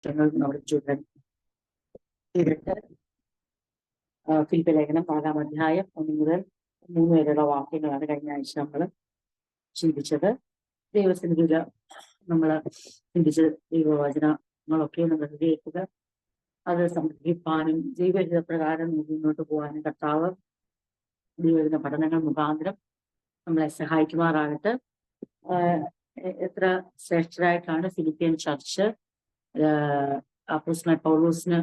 നമ്മുടെ ചുടൻ ഇതിട്ട് ഫിലിപ്പി ലേഖനം 4-ാം അധ്യായം 1 മുതൽ 3 വരെയുള്ള വാക്യങ്ങളാണ് കഴിഞ്ഞ ആഴ്ച നമ്മൾ ചിന്തിച്ചത്. ദൈവസന്നിധിയിൽ നമ്മൾ ചിന്തിച്ച ദൈവവചനങ്ങളൊക്കെ നമ്മൾ കേൾക്കുക, അത് സംഗ്രഹിപ്പാനും ദൈവഹിത പ്രകാരം മുന്നോട്ട് പോകാനും കർത്താവ് ദൈവദിന പഠനങ്ങൾ മുഖാന്തരം നമ്മളെ സഹായിക്കുമാറാകട്ടെ. എത്ര ശ്രേഷ്ഠരായിട്ടാണ് ഫിലിപ്പിയൻ ചർച്ച് അപ്പോസ്തലൻ പൗലോസിന്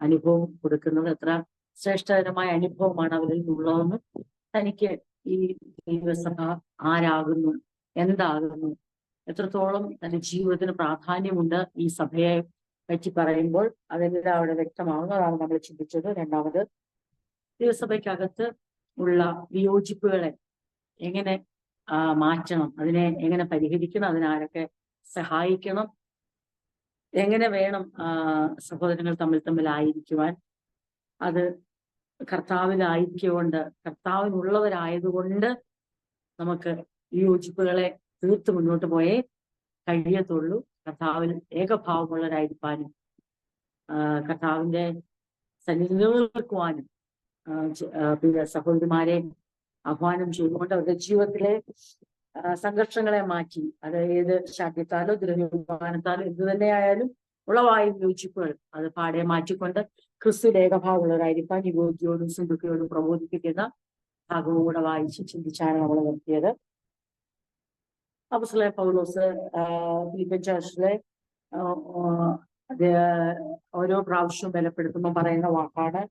അനുഭവം കൊടുക്കുന്നത്. എത്ര ശ്രേഷ്ഠകരമായ അനുഭവമാണ് അവരിൽ നിന്നുള്ളതെന്ന്, തനിക്ക് ഈ ദൈവസഭ ആരാകുന്നു, എന്താകുന്നു, എത്രത്തോളം തന്റെ ജീവിതത്തിന് പ്രാധാന്യമുണ്ട് ഈ സഭയെ പറ്റി പറയുമ്പോൾ അതെല്ലാം അവിടെ വ്യക്തമാകുന്നതാണ് നമ്മൾ ചിന്തിച്ചത്. രണ്ടാമത്, ദൈവസഭയ്ക്കകത്ത് ഉള്ള വിയോജിപ്പുകളെ എങ്ങനെ മാറ്റണം, അതിനെ എങ്ങനെ പരിഹരിക്കണം, അതിനാരൊക്കെ സഹായിക്കണം, എങ്ങനെ വേണം സഹോദരങ്ങൾ തമ്മിലായിരിക്കുവാൻ, അത് കർത്താവിലായിരിക്കൊണ്ട് കർത്താവിനുള്ളവരായതുകൊണ്ട് നമുക്ക് വിയോജിപ്പുകളെ തീർത്ത് മുന്നോട്ട് പോയേ കഴിയത്തുള്ളൂ. കർത്താവിൽ ഏകഭാവമുള്ളവരായിരിക്കാനും കർത്താവിന്റെ സന്നിധി നിലനിൽക്കുവാനും സഹോദരിമാരെ ആഹ്വാനം ചെയ്തുകൊണ്ട് അവരുടെ ജീവിതത്തിലെ സംഘർഷങ്ങളെ മാറ്റി, അത് ഏത് ശാഠ്യത്താലോ ദുരഭിമാനത്താലോ എന്തു തന്നെയായാലും ഉളവായ യോജിപ്പുകൾ അത് പാടെ മാറ്റിക്കൊണ്ട് ക്രിസ്തുവിന്റെ ഏകഭാവമുള്ളവരായിരിക്കാൻ യുവതിയോടും സിന്ധുക്കളോടും പ്രബോധിപ്പിക്കുന്ന ഭാഗവും കൂടെ വായിച്ച് ചിന്തിച്ചാണ് നമ്മൾ നിർത്തിയത്. അപ്പോസ്തലൻ പൗലോസ് ഫിലിപ്പിയൻ ചർച്ചിലെ ഓരോ പ്രാവശ്യവും ബലപ്പെടുത്തുമ്പോൾ പറയുന്ന വാക്കാണ്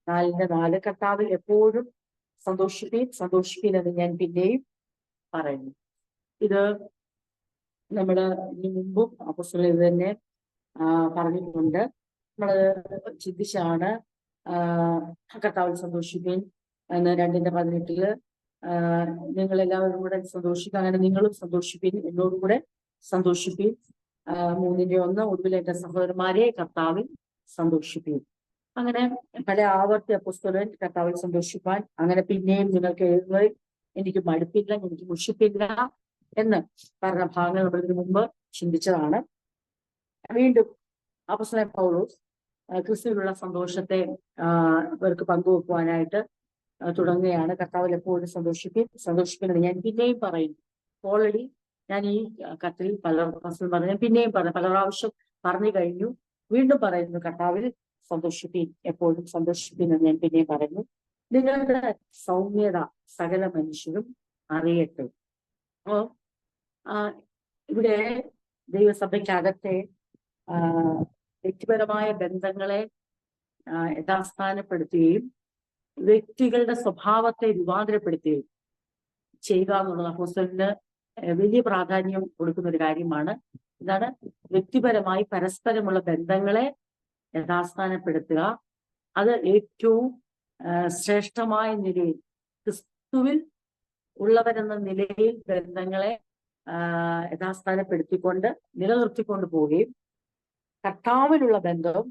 4:4, കർത്താവിൽ എപ്പോഴും സന്തോഷിപ്പീൻ എന്ന് ഞാൻ പിന്നെയും പറയുന്നു. ഇത് നമ്മള് ഇതിനു മുമ്പും അപ്പോസ്തലൻ ഇത് തന്നെ പറഞ്ഞിട്ടുണ്ട്. നമ്മള് ചിന്തിച്ചാണ് കർത്താവിൽ സന്തോഷിപ്പീൻ എന്ന് 2:18 നിങ്ങൾ എല്ലാവരും കൂടെ സന്തോഷിക്കുക, അങ്ങനെ നിങ്ങളും സന്തോഷിപ്പീൻ, എന്നോടുകൂടെ സന്തോഷിപ്പീൻ. 3:1 ഒടുവിൽ എന്റെ സഹോദരന്മാരെ കർത്താവിൽ സന്തോഷിപ്പീൻ. അങ്ങനെ പല ആവർത്തി അപ്പോസ്തലൻ കർത്താവിൽ സന്തോഷിപ്പാൻ, അങ്ങനെ പിന്നെയും നിങ്ങൾക്ക് എഴുതുന്നതിൽ എനിക്ക് മടുപ്പില്ല, എനിക്ക് മുഷിപ്പില്ല എന്ന് പറഞ്ഞ ഭാഗങ്ങൾ നമ്മൾ ഇതിനു മുമ്പ് ചിന്തിച്ചതാണ്. വീണ്ടും അപ്പോസ്തലൻ പൗലോസ് ക്രിസ്തുവിലുള്ള സന്തോഷത്തെ ഇവർക്ക് പങ്കുവെക്കുവാനായിട്ട് തുടങ്ങുകയാണ്. കർത്താവിൽ എപ്പോഴും സന്തോഷിപ്പിൻ എന്ന് ഞാൻ പിന്നെയും പറയുന്നു. ഓൾറെഡി ഞാൻ ഈ കത്തിൽ പിന്നെയും പല പ്രാവശ്യം പറഞ്ഞു കഴിഞ്ഞു, വീണ്ടും പറയുന്നു കർത്താവിൽ സന്തോഷിപ്പീൻ, എപ്പോഴും സന്തോഷിപ്പീൻ എന്ന് ഞാൻ പിന്നെയും പറയുന്നു. നിങ്ങളുടെ സൗമ്യത സകല മനുഷ്യരും അറിയട്ടെ. അപ്പോ ഇവിടെ ദൈവസഭയ്ക്കകത്തെ വ്യക്തിപരമായ ബന്ധങ്ങളെ യഥാസ്ഥാനപ്പെടുത്തുകയും വ്യക്തികളുടെ സ്വഭാവത്തെ രൂപാന്തരപ്പെടുത്തുകയും ചെയ്യുക എന്നുള്ളത് അപ്പോസ്തലന് വലിയ പ്രാധാന്യം കൊടുക്കുന്ന ഒരു കാര്യമാണ്. ഇതാണ് വ്യക്തിപരമായി പരസ്പരമുള്ള ബന്ധങ്ങളെ യഥാസ്ഥാനപ്പെടുത്തുക. അത് ഏറ്റവും ശ്രേഷ്ഠമായ നിലയിൽ ക്രിസ്തുവിൽ ഉള്ളവരെന്ന നിലയിൽ ബന്ധങ്ങളെ യഥാസ്ഥാനപ്പെടുത്തിക്കൊണ്ട് നിലനിർത്തിക്കൊണ്ട് പോവുകയും കർത്താവിലുള്ള ബന്ധം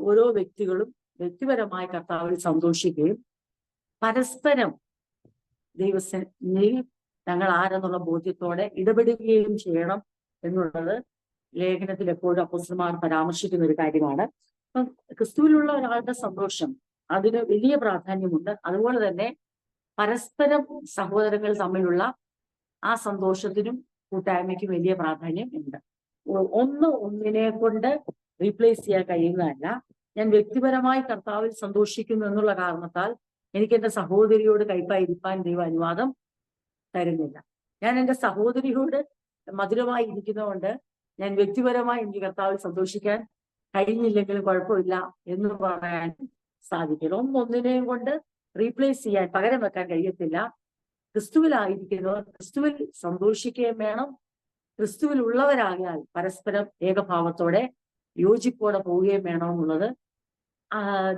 ഓരോ വ്യക്തികളും വ്യക്തിപരമായി കർത്താവിൽ സന്തോഷിക്കുകയും പരസ്പരം ദൈവസന്നിധിയിൽ ഞങ്ങൾ ആരെന്നുള്ള ബോധ്യത്തോടെ ഇടപെടുകയും ചെയ്യണം എന്നുള്ളത് ലേഖനത്തിൽ എപ്പോഴും അപ്പോസ്തലന്മാർ പരാമർശിക്കുന്ന ഒരു കാര്യമാണ്. അപ്പം ക്രിസ്തുവിലുള്ള ഒരാളുടെ സന്തോഷം അതിന് വലിയ പ്രാധാന്യമുണ്ട്. അതുപോലെ തന്നെ പരസ്പരം സഹോദരങ്ങൾ തമ്മിലുള്ള ആ സന്തോഷത്തിനും കൂട്ടായ്മയ്ക്കും വലിയ പ്രാധാന്യം ഉണ്ട്. ഒന്നിനെ കൊണ്ട് റീപ്ലേസ് ചെയ്യാൻ കഴിയുന്നതല്ല. ഞാൻ വ്യക്തിപരമായി കർത്താവിൽ സന്തോഷിക്കുന്നു എന്നുള്ള കാരണത്താൽ എനിക്ക് എന്റെ സഹോദരിയോട് കൈപ്പായിരിക്കാൻ ദൈവം അനുവാദം തരുന്നില്ല. ഞാൻ എന്റെ സഹോദരിയോട് മധുരമായി ഇരിക്കുന്നതുകൊണ്ട് ഞാൻ വ്യക്തിപരമായി എനിക്ക് കർത്താവിൽ സന്തോഷിക്കാൻ കഴിഞ്ഞില്ലെങ്കിലും കുഴപ്പമില്ല എന്ന് പറയാൻ സാധിക്കില്ല. ഒന്നിനെയും കൊണ്ട് റീപ്ലേസ് ചെയ്യാൻ, പകരം വെക്കാൻ കഴിയത്തില്ല. ക്രിസ്തുവിലായിരിക്കുന്നവർ ക്രിസ്തുവിൽ സന്തോഷിക്കുകയും വേണം. ക്രിസ്തുവിൽ ഉള്ളവരാകിയാൽ പരസ്പരം ഏകഭാവത്തോടെ യോജിപ്പോടെ പോവുകയും വേണമെന്നുള്ളത്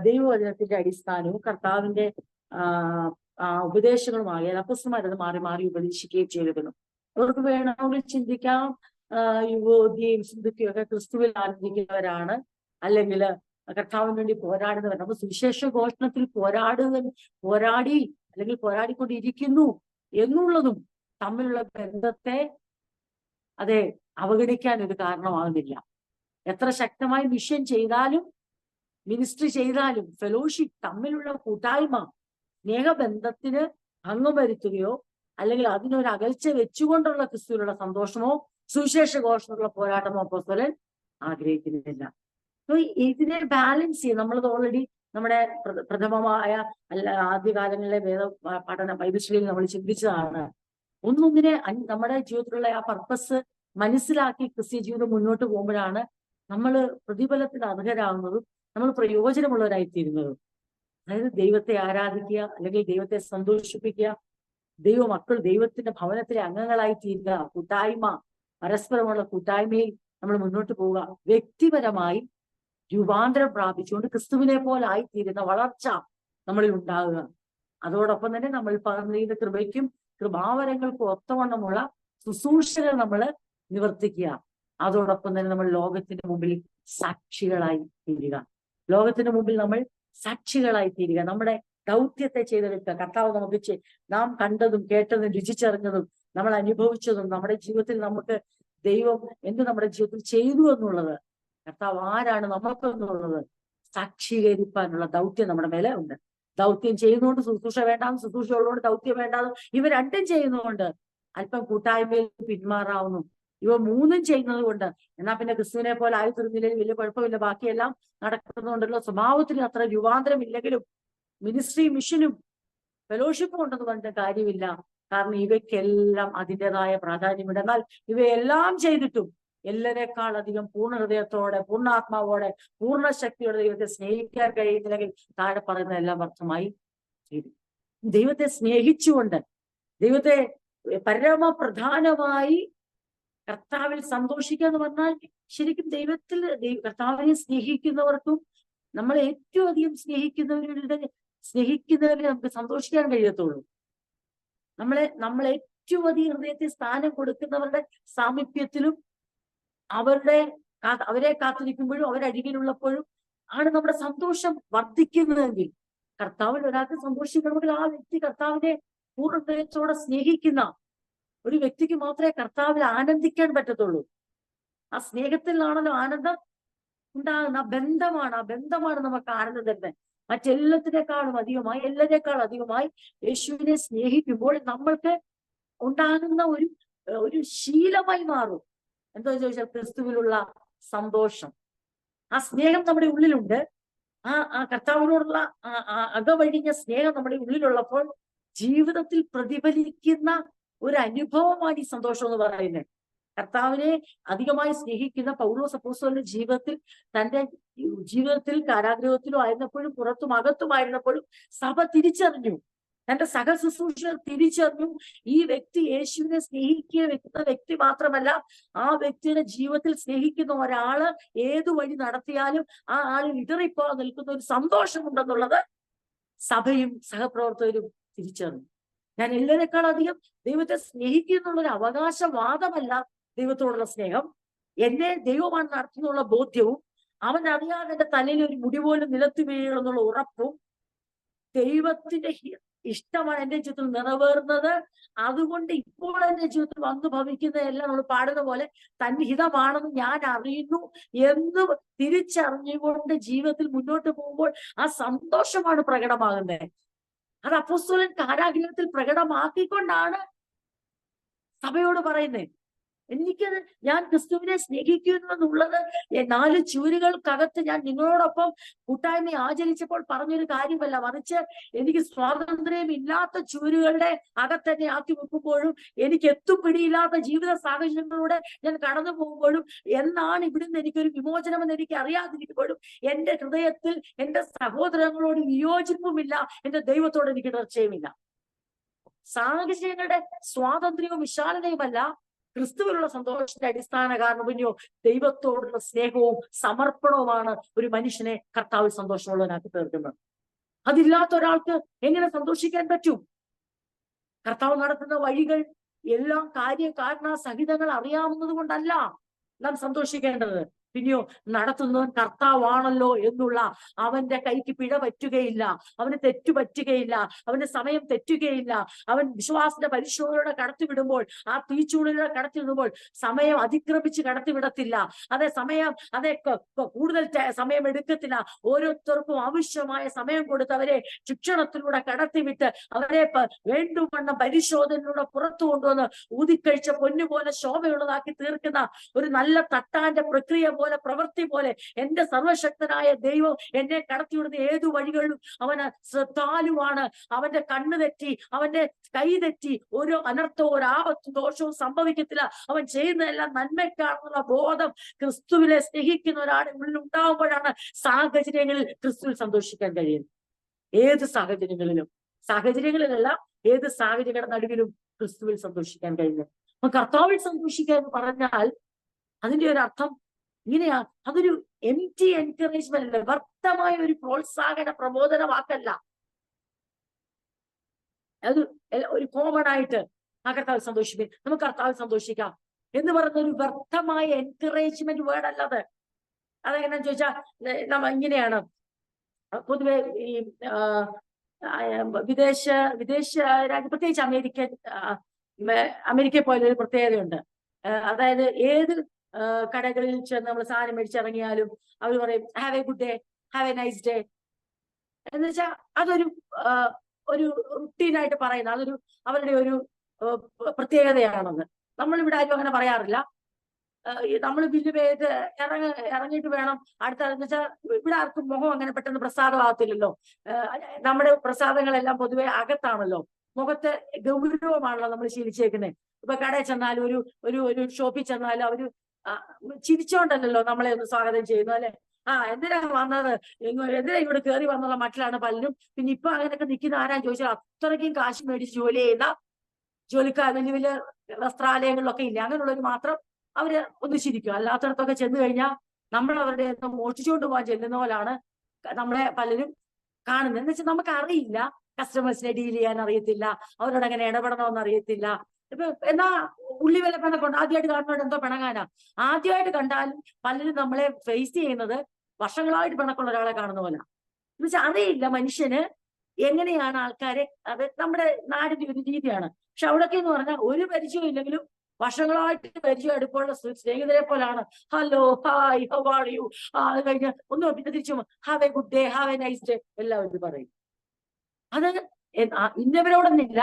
ദൈവവചനത്തിന്റെ അടിസ്ഥാനവും കർത്താവിന്റെ ഉപദേശങ്ങളുമാകിയാൽ അപ്പോസ്തലന്മാരത് മാറി മാറി ഉപദേശിക്കുകയും ചെയ്തിരുന്നു. അവർക്ക് വേണമെങ്കിൽ ചിന്തിക്കാം, യുവതിയും സിന്ധുക്കയും ഒക്കെ ക്രിസ്തുവിൽ ആനന്ദിക്കുന്നവരാണ്, അല്ലെങ്കിൽ കർത്താവിന് വേണ്ടി പോരാടുന്നവർ. അപ്പൊ സുവിശേഷ ഘോഷണത്തിൽ പോരാടി അല്ലെങ്കിൽ പോരാടിക്കൊണ്ടിരിക്കുന്നു എന്നുള്ളതും തമ്മിലുള്ള ബന്ധത്തെ അവഗണിക്കാൻ ഒരു കാരണമാകുന്നില്ല. എത്ര ശക്തമായി മിഷൻ ചെയ്താലും മിനിസ്ട്രി ചെയ്താലും ഫെലോഷിപ്പ്, തമ്മിലുള്ള കൂട്ടായ്മ, സ്നേഹബന്ധത്തിന് ഭംഗം വരുത്തുകയോ അല്ലെങ്കിൽ അതിനൊരു അകൽച്ച വെച്ചുകൊണ്ടുള്ള ക്രിസ്തുവിലുള്ള സന്തോഷമോ സുവിശേഷ ഘോഷത്തിലുള്ള പോരാട്ടമോ അപ്പോസ്തലൻ ആഗ്രഹിക്കുന്നില്ല. ഇതിനെ ബാലൻസ് ചെയ്യും. നമ്മളത് ഓൾറെഡി നമ്മുടെ പ്രഥമമായ ആദ്യകാലങ്ങളിലെ പഠന ബൈബിൾ സ്റ്റഡിയിൽ നമ്മൾ ചിന്തിച്ചതാണ്. ഒന്നൊന്നിനെ നമ്മുടെ ജീവിതത്തിലുള്ള ആ പർപ്പസ് മനസ്സിലാക്കി ക്രിസ്ത്യ ജീവിതം മുന്നോട്ട് പോകുമ്പോഴാണ് നമ്മൾ പ്രതിഫലത്തിന് അർഹരാകുന്നതും നമ്മൾ പ്രയോജനമുള്ളവരായിത്തീരുന്നതും. അതായത് ദൈവത്തെ ആരാധിക്കുക, അല്ലെങ്കിൽ ദൈവത്തെ സന്തോഷിപ്പിക്കുക, ദൈവമക്കൾ ദൈവത്തിന്റെ ഭവനത്തിലെ അംഗങ്ങളായി തീരുക, കൂട്ടായ്മ, പരസ്പരമുള്ള കൂട്ടായ്മയിൽ നമ്മൾ മുന്നോട്ട് പോവുക, വ്യക്തിപരമായി രൂപാന്തരം പ്രാപിച്ചുകൊണ്ട് ക്രിസ്തുവിനെ പോലെ ആയിത്തീരുന്ന വളർച്ച നമ്മളിൽ ഉണ്ടാകുക. അതോടൊപ്പം തന്നെ നമ്മൾ പകർന്നിരുന്ന കൃപയ്ക്കും കൃപാവരങ്ങൾക്കും ഒത്തവണ്ണമുള്ള ശുശ്രൂഷകൾ നമ്മൾ നിവർത്തിക്കുക. അതോടൊപ്പം തന്നെ നമ്മൾ ലോകത്തിന്റെ മുമ്പിൽ സാക്ഷികളായി തീരുക. ലോകത്തിന്റെ മുമ്പിൽ നമ്മൾ സാക്ഷികളായി തീരുക. നമ്മുടെ ദൗത്യത്തെ ചെയ്തെടുക്കുക. കർത്താവ് നമുക്ക് നാം കണ്ടതും കേട്ടതും രുചിച്ചറിഞ്ഞതും നമ്മൾ അനുഭവിച്ചതും നമ്മുടെ ജീവിതത്തിൽ നമുക്ക് ദൈവം എന്ത് നമ്മുടെ ജീവിതത്തിൽ ചെയ്തു എന്നുള്ളത്, കർത്താവ് ആരാണ് നമുക്കെന്നുള്ളത് സാക്ഷീകരിക്കാനുള്ള ദൗത്യം നമ്മുടെ മേലെ ഉണ്ട്. ദൗത്യം ചെയ്യുന്നതുകൊണ്ട് ശുശ്രൂഷ വേണ്ടാന്ന്, ശുശ്രൂഷ ഉള്ളതുകൊണ്ട് ദൗത്യം വേണ്ടാന്ന്, ഇവ രണ്ടും ചെയ്യുന്നതുകൊണ്ട് അല്പം കൂട്ടായ്മയിൽ പിന്മാറാവുന്നു. ഇവ മൂന്നും ചെയ്യുന്നത് കൊണ്ട് എന്നാ പിന്നെ ക്രിസ്തുവിനെ പോലെ ആയി തീർന്നില്ലെങ്കിൽ വലിയ കുഴപ്പമില്ല, ബാക്കിയെല്ലാം നടക്കുന്നുണ്ടല്ലോ. സ്വഭാവത്തിന് അത്ര രൂപാന്തരം ഇല്ലെങ്കിലും മിനിസ്ട്രി, മിഷനും ഫെലോഷിപ്പും ഉണ്ടെന്ന് പറഞ്ഞിട്ട് കാര്യമില്ല. കാരണം ഇവയ്ക്കെല്ലാം അതിൻ്റെതായ പ്രാധാന്യമുണ്ട്. എന്നാൽ ഇവയെല്ലാം ചെയ്തിട്ടും എല്ലാരെക്കാൾ അധികം പൂർണ്ണ ഹൃദയത്തോടെ, പൂർണ്ണാത്മാവോടെ, പൂർണ്ണ ശക്തിയോടെ ദൈവത്തെ സ്നേഹിക്കാൻ കഴിയുന്നില്ലെങ്കിൽ താഴെ പറയുന്ന എല്ലാം വ്യർത്ഥമായി തീരും. ദൈവത്തെ സ്നേഹിച്ചുകൊണ്ട്, ദൈവത്തെ പരമപ്രധാനമായി കർത്താവിൽ സന്തോഷിക്കുക എന്ന് പറഞ്ഞാൽ ശരിക്കും ദൈവത്തിൽ കർത്താവിനെ സ്നേഹിക്കുന്നവർക്കും നമ്മളെ ഏറ്റവും അധികം സ്നേഹിക്കുന്നവരിൽ നമുക്ക് സന്തോഷിക്കാൻ കഴിയത്തുള്ളൂ. നമ്മളെ ഏറ്റവും അധികം ഹൃദയത്തിൽ സ്ഥാനം കൊടുക്കുന്നവരുടെ സാമീപ്യത്തിലും അവരെ കാത്തിരിക്കുമ്പോഴും അവരരികിലുള്ളപ്പോഴും ആണ് നമ്മുടെ സന്തോഷം വർദ്ധിക്കുന്നതെങ്കിൽ, കർത്താവിൽ ഒരാൾക്ക് സന്തോഷിക്കണമെങ്കിൽ ആ വ്യക്തി കർത്താവിനെ പൂർണ്ണ ഹൃദയത്തോടെ സ്നേഹിക്കുന്ന ഒരു വ്യക്തിക്ക് മാത്രമേ കർത്താവിൽ ആനന്ദിക്കാൻ പറ്റത്തുള്ളൂ. ആ സ്നേഹത്തിലാണല്ലോ ആനന്ദം ഉണ്ടാകുന്ന. ആ ബന്ധമാണ് നമുക്ക് ആനന്ദം തരുന്നത്. മറ്റെല്ലാത്തിനേക്കാളും അധികമായി, എല്ലാരേക്കാളും അധികമായി യേശുവിനെ സ്നേഹിക്കുമ്പോൾ നമ്മൾക്ക് ഉണ്ടാകുന്ന ഒരു ശീലമായി മാറും. എന്താ ചോദിച്ചാൽ ക്രിസ്തുവിലുള്ള സന്തോഷം, ആ സ്നേഹം നമ്മുടെ ഉള്ളിലുണ്ട്. ആ കർത്താവിനോടുള്ള അകവഴിഞ്ഞ സ്നേഹം നമ്മുടെ ഉള്ളിലുള്ളപ്പോൾ ജീവിതത്തിൽ പ്രതിഫലിക്കുന്ന ഒരു അനുഭവമാണ് ഈ സന്തോഷം എന്ന് പറയുന്നത്. കർത്താവിനെ അധികമായി സ്നേഹിക്കുന്ന പൗലോസ് അപ്പോസ്തലന്റെ തന്റെ ജീവിതത്തിൽ കാരാഗൃഹത്തിലും ആയിരുന്നപ്പോഴും പുറത്തും അകത്തുമായിരുന്നപ്പോഴും സഭ തിരിച്ചറിഞ്ഞു, തന്റെ സഹശുശ്രൂഷകർ തിരിച്ചറിഞ്ഞു, ഈ വ്യക്തി യേശുവിനെ സ്നേഹിക്കുന്ന വ്യക്തി മാത്രമല്ല, ആ വ്യക്തിയുടെ ജീവിതത്തിൽ സ്നേഹിക്കുന്ന ഒരാള് ഏതു വഴി നടത്തിയാലും ആ ആളിൽ ഇടറിപ്പോകാൻ നിൽക്കുന്ന ഒരു സന്തോഷമുണ്ടെന്നുള്ളത് സഭയും സഹപ്രവർത്തകരും തിരിച്ചറിഞ്ഞു. ഞാൻ എല്ലാവരെക്കാളും അധികം ദൈവത്തെ സ്നേഹിക്കുന്നുള്ളൊരു അവകാശവാദമല്ല ദൈവത്തോടുള്ള സ്നേഹം. എന്നെ ദൈവമാണ് നടത്തുന്നുള്ള ബോധ്യവും, അവൻ അറിയാതെ എന്റെ തലയിൽ ഒരു മുടി പോലും നിലത്ത് വീഴുന്നുള്ള ഉറപ്പും, ദൈവത്തിന്റെ ഇഷ്ടമാണ് എന്റെ ജീവിതത്തിൽ നിറവേറുന്നത്, അതുകൊണ്ട് ഇപ്പോൾ എന്റെ ജീവിതത്തിൽ വന്നു ഭവിക്കുന്നതെല്ലാം നമ്മൾ പാടുന്ന പോലെ തന്റെ ഹിതമാണെന്ന് ഞാൻ അറിയുന്നു എന്ന് തിരിച്ചറിഞ്ഞുകൊണ്ട് ജീവിതത്തിൽ മുന്നോട്ട് പോകുമ്പോൾ ആ സന്തോഷമാണ് പ്രകടമാകുന്നത്. അത് അപ്പോസ്തലൻ കാരാഗൃഹത്തിൽ പ്രകടമാക്കിക്കൊണ്ടാണ് സഭയോട് പറയുന്നത്. ഞാൻ ക്രിസ്തുവിനെ സ്നേഹിക്കുന്നു എന്നുള്ളത് 4 ചുവരുകൾക്കകത്ത് ഞാൻ നിങ്ങളോടൊപ്പം കൂട്ടായ്മ ആചരിച്ചപ്പോൾ പറഞ്ഞൊരു കാര്യമല്ല, മറിച്ച് എനിക്ക് സ്വാതന്ത്ര്യം ഇല്ലാത്ത ചുവരുകളുടെ അകത്തന്നെ ആക്കി വെക്കുമ്പോഴും, എനിക്ക് എത്തും പിടിയില്ലാത്ത ജീവിത സാഹചര്യങ്ങളിലൂടെ ഞാൻ കടന്നു പോകുമ്പോഴും, എന്നാണ് ഇവിടുന്ന് എനിക്കൊരു വിമോചനമെന്ന് എനിക്ക് അറിയാതിരിക്കുമ്പോഴും എന്റെ ഹൃദയത്തിൽ എന്റെ സഹോദരങ്ങളോട് വിയോജിപ്പുമില്ല, എന്റെ ദൈവത്തോട് എനിക്ക് തീർച്ചയുമില്ല. സാഹചര്യങ്ങളുടെ സ്വാതന്ത്ര്യവും വിശാലതയുമല്ല ക്രിസ്തുവിലുള്ള സന്തോഷത്തിന്റെ അടിസ്ഥാന കാരണം. പിന്നെയോ ദൈവത്തോടുള്ള സ്നേഹവും സമർപ്പണവുമാണ് ഒരു മനുഷ്യനെ കർത്താവിൽ സന്തോഷമുള്ളവനാക്കി തീർക്കുന്നത്. അതില്ലാത്ത ഒരാൾക്ക് എങ്ങനെ സന്തോഷിക്കാൻ പറ്റും? കർത്താവ് നടത്തുന്ന വഴികൾ എല്ലാം കാര്യകാരണ സഹിതങ്ങൾ അറിയാവുന്നത് കൊണ്ടല്ല നാം സന്തോഷിക്കേണ്ടത്. പിന്നെയോ നടത്തുന്നവൻ കർത്താവാണല്ലോ എന്നുള്ള അവന്റെ കൈക്ക് പിഴ പറ്റുകയില്ല, അവന് തെറ്റു പറ്റുകയില്ല, അവന്റെ സമയം തെറ്റുകയില്ല. അവൻ വിശ്വാസത്തിന്റെ പരിശോധനയോടെ കടത്തിവിടുമ്പോൾ, ആ തീച്ചൂടിലൂടെ കടത്തിവിടുമ്പോൾ സമയം അതിക്രമിച്ച് കടത്തിവിടത്തില്ല. അതേ സമയം കൂടുതൽ സമയം എടുക്കത്തില്ല. ഓരോരുത്തർക്കും ആവശ്യമായ സമയം കൊടുത്ത് അവരെ ശിക്ഷണത്തിലൂടെ കടത്തിവിട്ട് അവരെ വേണ്ടുവണ്ണം പരിശോധനയിലൂടെ പുറത്തു കൊണ്ടുവന്ന് ഊതിക്കഴിച്ച പൊന്നുപോലെ ശോഭയുള്ളതാക്കി തീർക്കുന്ന ഒരു നല്ല തട്ടാന്റെ പ്രക്രിയ പോലെ, പ്രവൃത്തി പോലെ എന്റെ സർവശക്തനായ ദൈവം എന്നെ കടത്തിവിടുന്ന ഏതു വഴികളിലും അവന് ശ്രദ്ധാലുവാണ്. അവന്റെ കണ്ണ് തെറ്റി, അവന്റെ കൈ തെറ്റി ഒരു അനർത്ഥവും ഒരു ആപത്തും ദോഷവും സംഭവിക്കത്തില്ല. അവൻ ചെയ്യുന്നതെല്ലാം നന്മയ്ക്കാണെന്നുള്ള ബോധം ക്രിസ്തുവിനെ സ്നേഹിക്കുന്ന ഒരാളുടെ ഉള്ളിൽ ഉണ്ടാകുമ്പോഴാണ് സാഹചര്യങ്ങളിൽ ക്രിസ്തുവിൽ സന്തോഷിക്കാൻ കഴിയുന്നത്. ഏത് സാഹചര്യങ്ങളിലല്ല, ഏത് സാഹചര്യങ്ങളുടെ നടുവിലും ക്രിസ്തുവിൽ സന്തോഷിക്കാൻ കഴിയുന്നത്. അപ്പൊ കർത്താവിൽ സന്തോഷിക്കുക എന്ന് പറഞ്ഞാൽ അതിന്റെ ഒരു അർത്ഥം ഇങ്ങനെയാ. അതൊരു എംപ്റ്റി എൻകറേജ്മെന്റ് അല്ല, വ്യർത്ഥമായ ഒരു പ്രോത്സാഹന പ്രബോധന വാക്കല്ല. അത് ഒരു കോമൺ ആയിട്ട് ആ കർത്താവിൽ സന്തോഷിപ്പിക്കും, നമുക്ക് കർത്താവിൽ സന്തോഷിക്കാം എന്ന് പറയുന്ന ഒരു വ്യർത്ഥമായ എൻകറേജ്മെന്റ് വേർഡ് അല്ലത്. അതെങ്ങനെയാന്ന് ചോദിച്ചാൽ ഇങ്ങനെയാണ്. പൊതുവെ ഈ വിദേശ രാജ്യം, പ്രത്യേകിച്ച് അമേരിക്കയെ പോലെ ഒരു പ്രത്യേകതയുണ്ട്. അതായത് ഏത് കടകളിൽ ചെന്ന് നമ്മൾ സാധനം മേടിച്ചിറങ്ങിയാലും അവർ പറയും have A good day, have A nice day എന്ന് വെച്ചാൽ അതൊരു റുട്ടീനായിട്ട് പറയുന്ന, അതൊരു അവരുടെ ഒരു പ്രത്യേകതയാണെന്ന്. നമ്മളിവിടെ ആരും അങ്ങനെ പറയാറില്ല. നമ്മൾ ബില്ല് ചെയ്ത് ഇറങ്ങിയിട്ട് വേണം അടുത്ത വെച്ചാൽ ഇവിടെ ആർക്കും മുഖം അങ്ങനെ പെട്ടെന്ന് പ്രസാദമാകത്തില്ലല്ലോ. നമ്മുടെ പ്രസാദങ്ങളെല്ലാം പൊതുവെ അകത്താണല്ലോ, മുഖത്തെ ഗൗരവമാണല്ലോ നമ്മൾ ശീലിച്ചേക്കുന്നത്. ഇപ്പൊ കടയിൽ ചെന്നാലും ഒരു ഷോപ്പിൽ ചെന്നാലും അവര് ചിരിച്ചോണ്ടല്ലോ നമ്മളെ ഒന്ന് സ്വാഗതം ചെയ്യുന്നു, അല്ലെ? എന്തിനാ വന്നത്, എന്തിനാ ഇവിടെ കയറി വന്നുള്ള മട്ടിലാണ് പലരും. പിന്നെ ഇപ്പൊ അങ്ങനെയൊക്കെ നിൽക്കുന്ന ആരാന്ന് ചോദിച്ചാൽ അത്രയ്ക്കും കാശ് മേടിച്ച് ജോലി ചെയ്യുന്ന ജോലിക്കാർ വലിയ വലിയ വസ്ത്രാലയങ്ങളിലൊക്കെ ഇല്ല, അങ്ങനെയുള്ളവർ മാത്രം അവര് ഒന്ന് ചിരിക്കും. അല്ലാത്തടത്തൊക്കെ ചെന്ന് കഴിഞ്ഞാൽ നമ്മൾ അവരുടെ മോഷ്ടിച്ചുകൊണ്ട് പോകാൻ ചെല്ലുന്ന പോലാണ് നമ്മളെ പലരും കാണുന്നത്. എന്ന് വെച്ചാൽ നമുക്ക് അറിയില്ല, കസ്റ്റമേഴ്സിനെ ഡീൽ ചെയ്യാൻ അറിയത്തില്ല, അവരോട് എങ്ങനെ ഇടപെടണമെന്ന് അറിയത്തില്ല. ഇപ്പൊ എന്നാ ഉള്ളി വില പിണക്കുണ്ട്, ആദ്യമായിട്ട് കാണുന്നവരോട് എന്തോ പിണങ്ങാനാ. ആദ്യമായിട്ട് കണ്ടാലും പലരും നമ്മളെ ഫേസ് ചെയ്യുന്നത് വർഷങ്ങളായിട്ട് പിണക്കുള്ള ഒരാളെ കാണുന്ന പോലെ. എന്ന് വെച്ചാൽ അറിയില്ല മനുഷ്യന് എങ്ങനെയാണ് ആൾക്കാരെ, അത് നമ്മുടെ നാടിന്റെ ഒരു രീതിയാണ്. പക്ഷെ അവിടൊക്കെ എന്ന് പറഞ്ഞാൽ ഒരു പരിചയം ഇല്ലെങ്കിലും വർഷങ്ങളായിട്ട് പരിചയം അടുപ്പമുള്ള സ്നേഹിതരെ പോലാണ് hello, hi, how are you, അത് കഴിഞ്ഞ് ഒന്നും പിന്നെ തിരിച്ചു have A good day, have A nice day എല്ലാവരും പറയും. അത് ഇന്നവരോടൊന്നില്ല,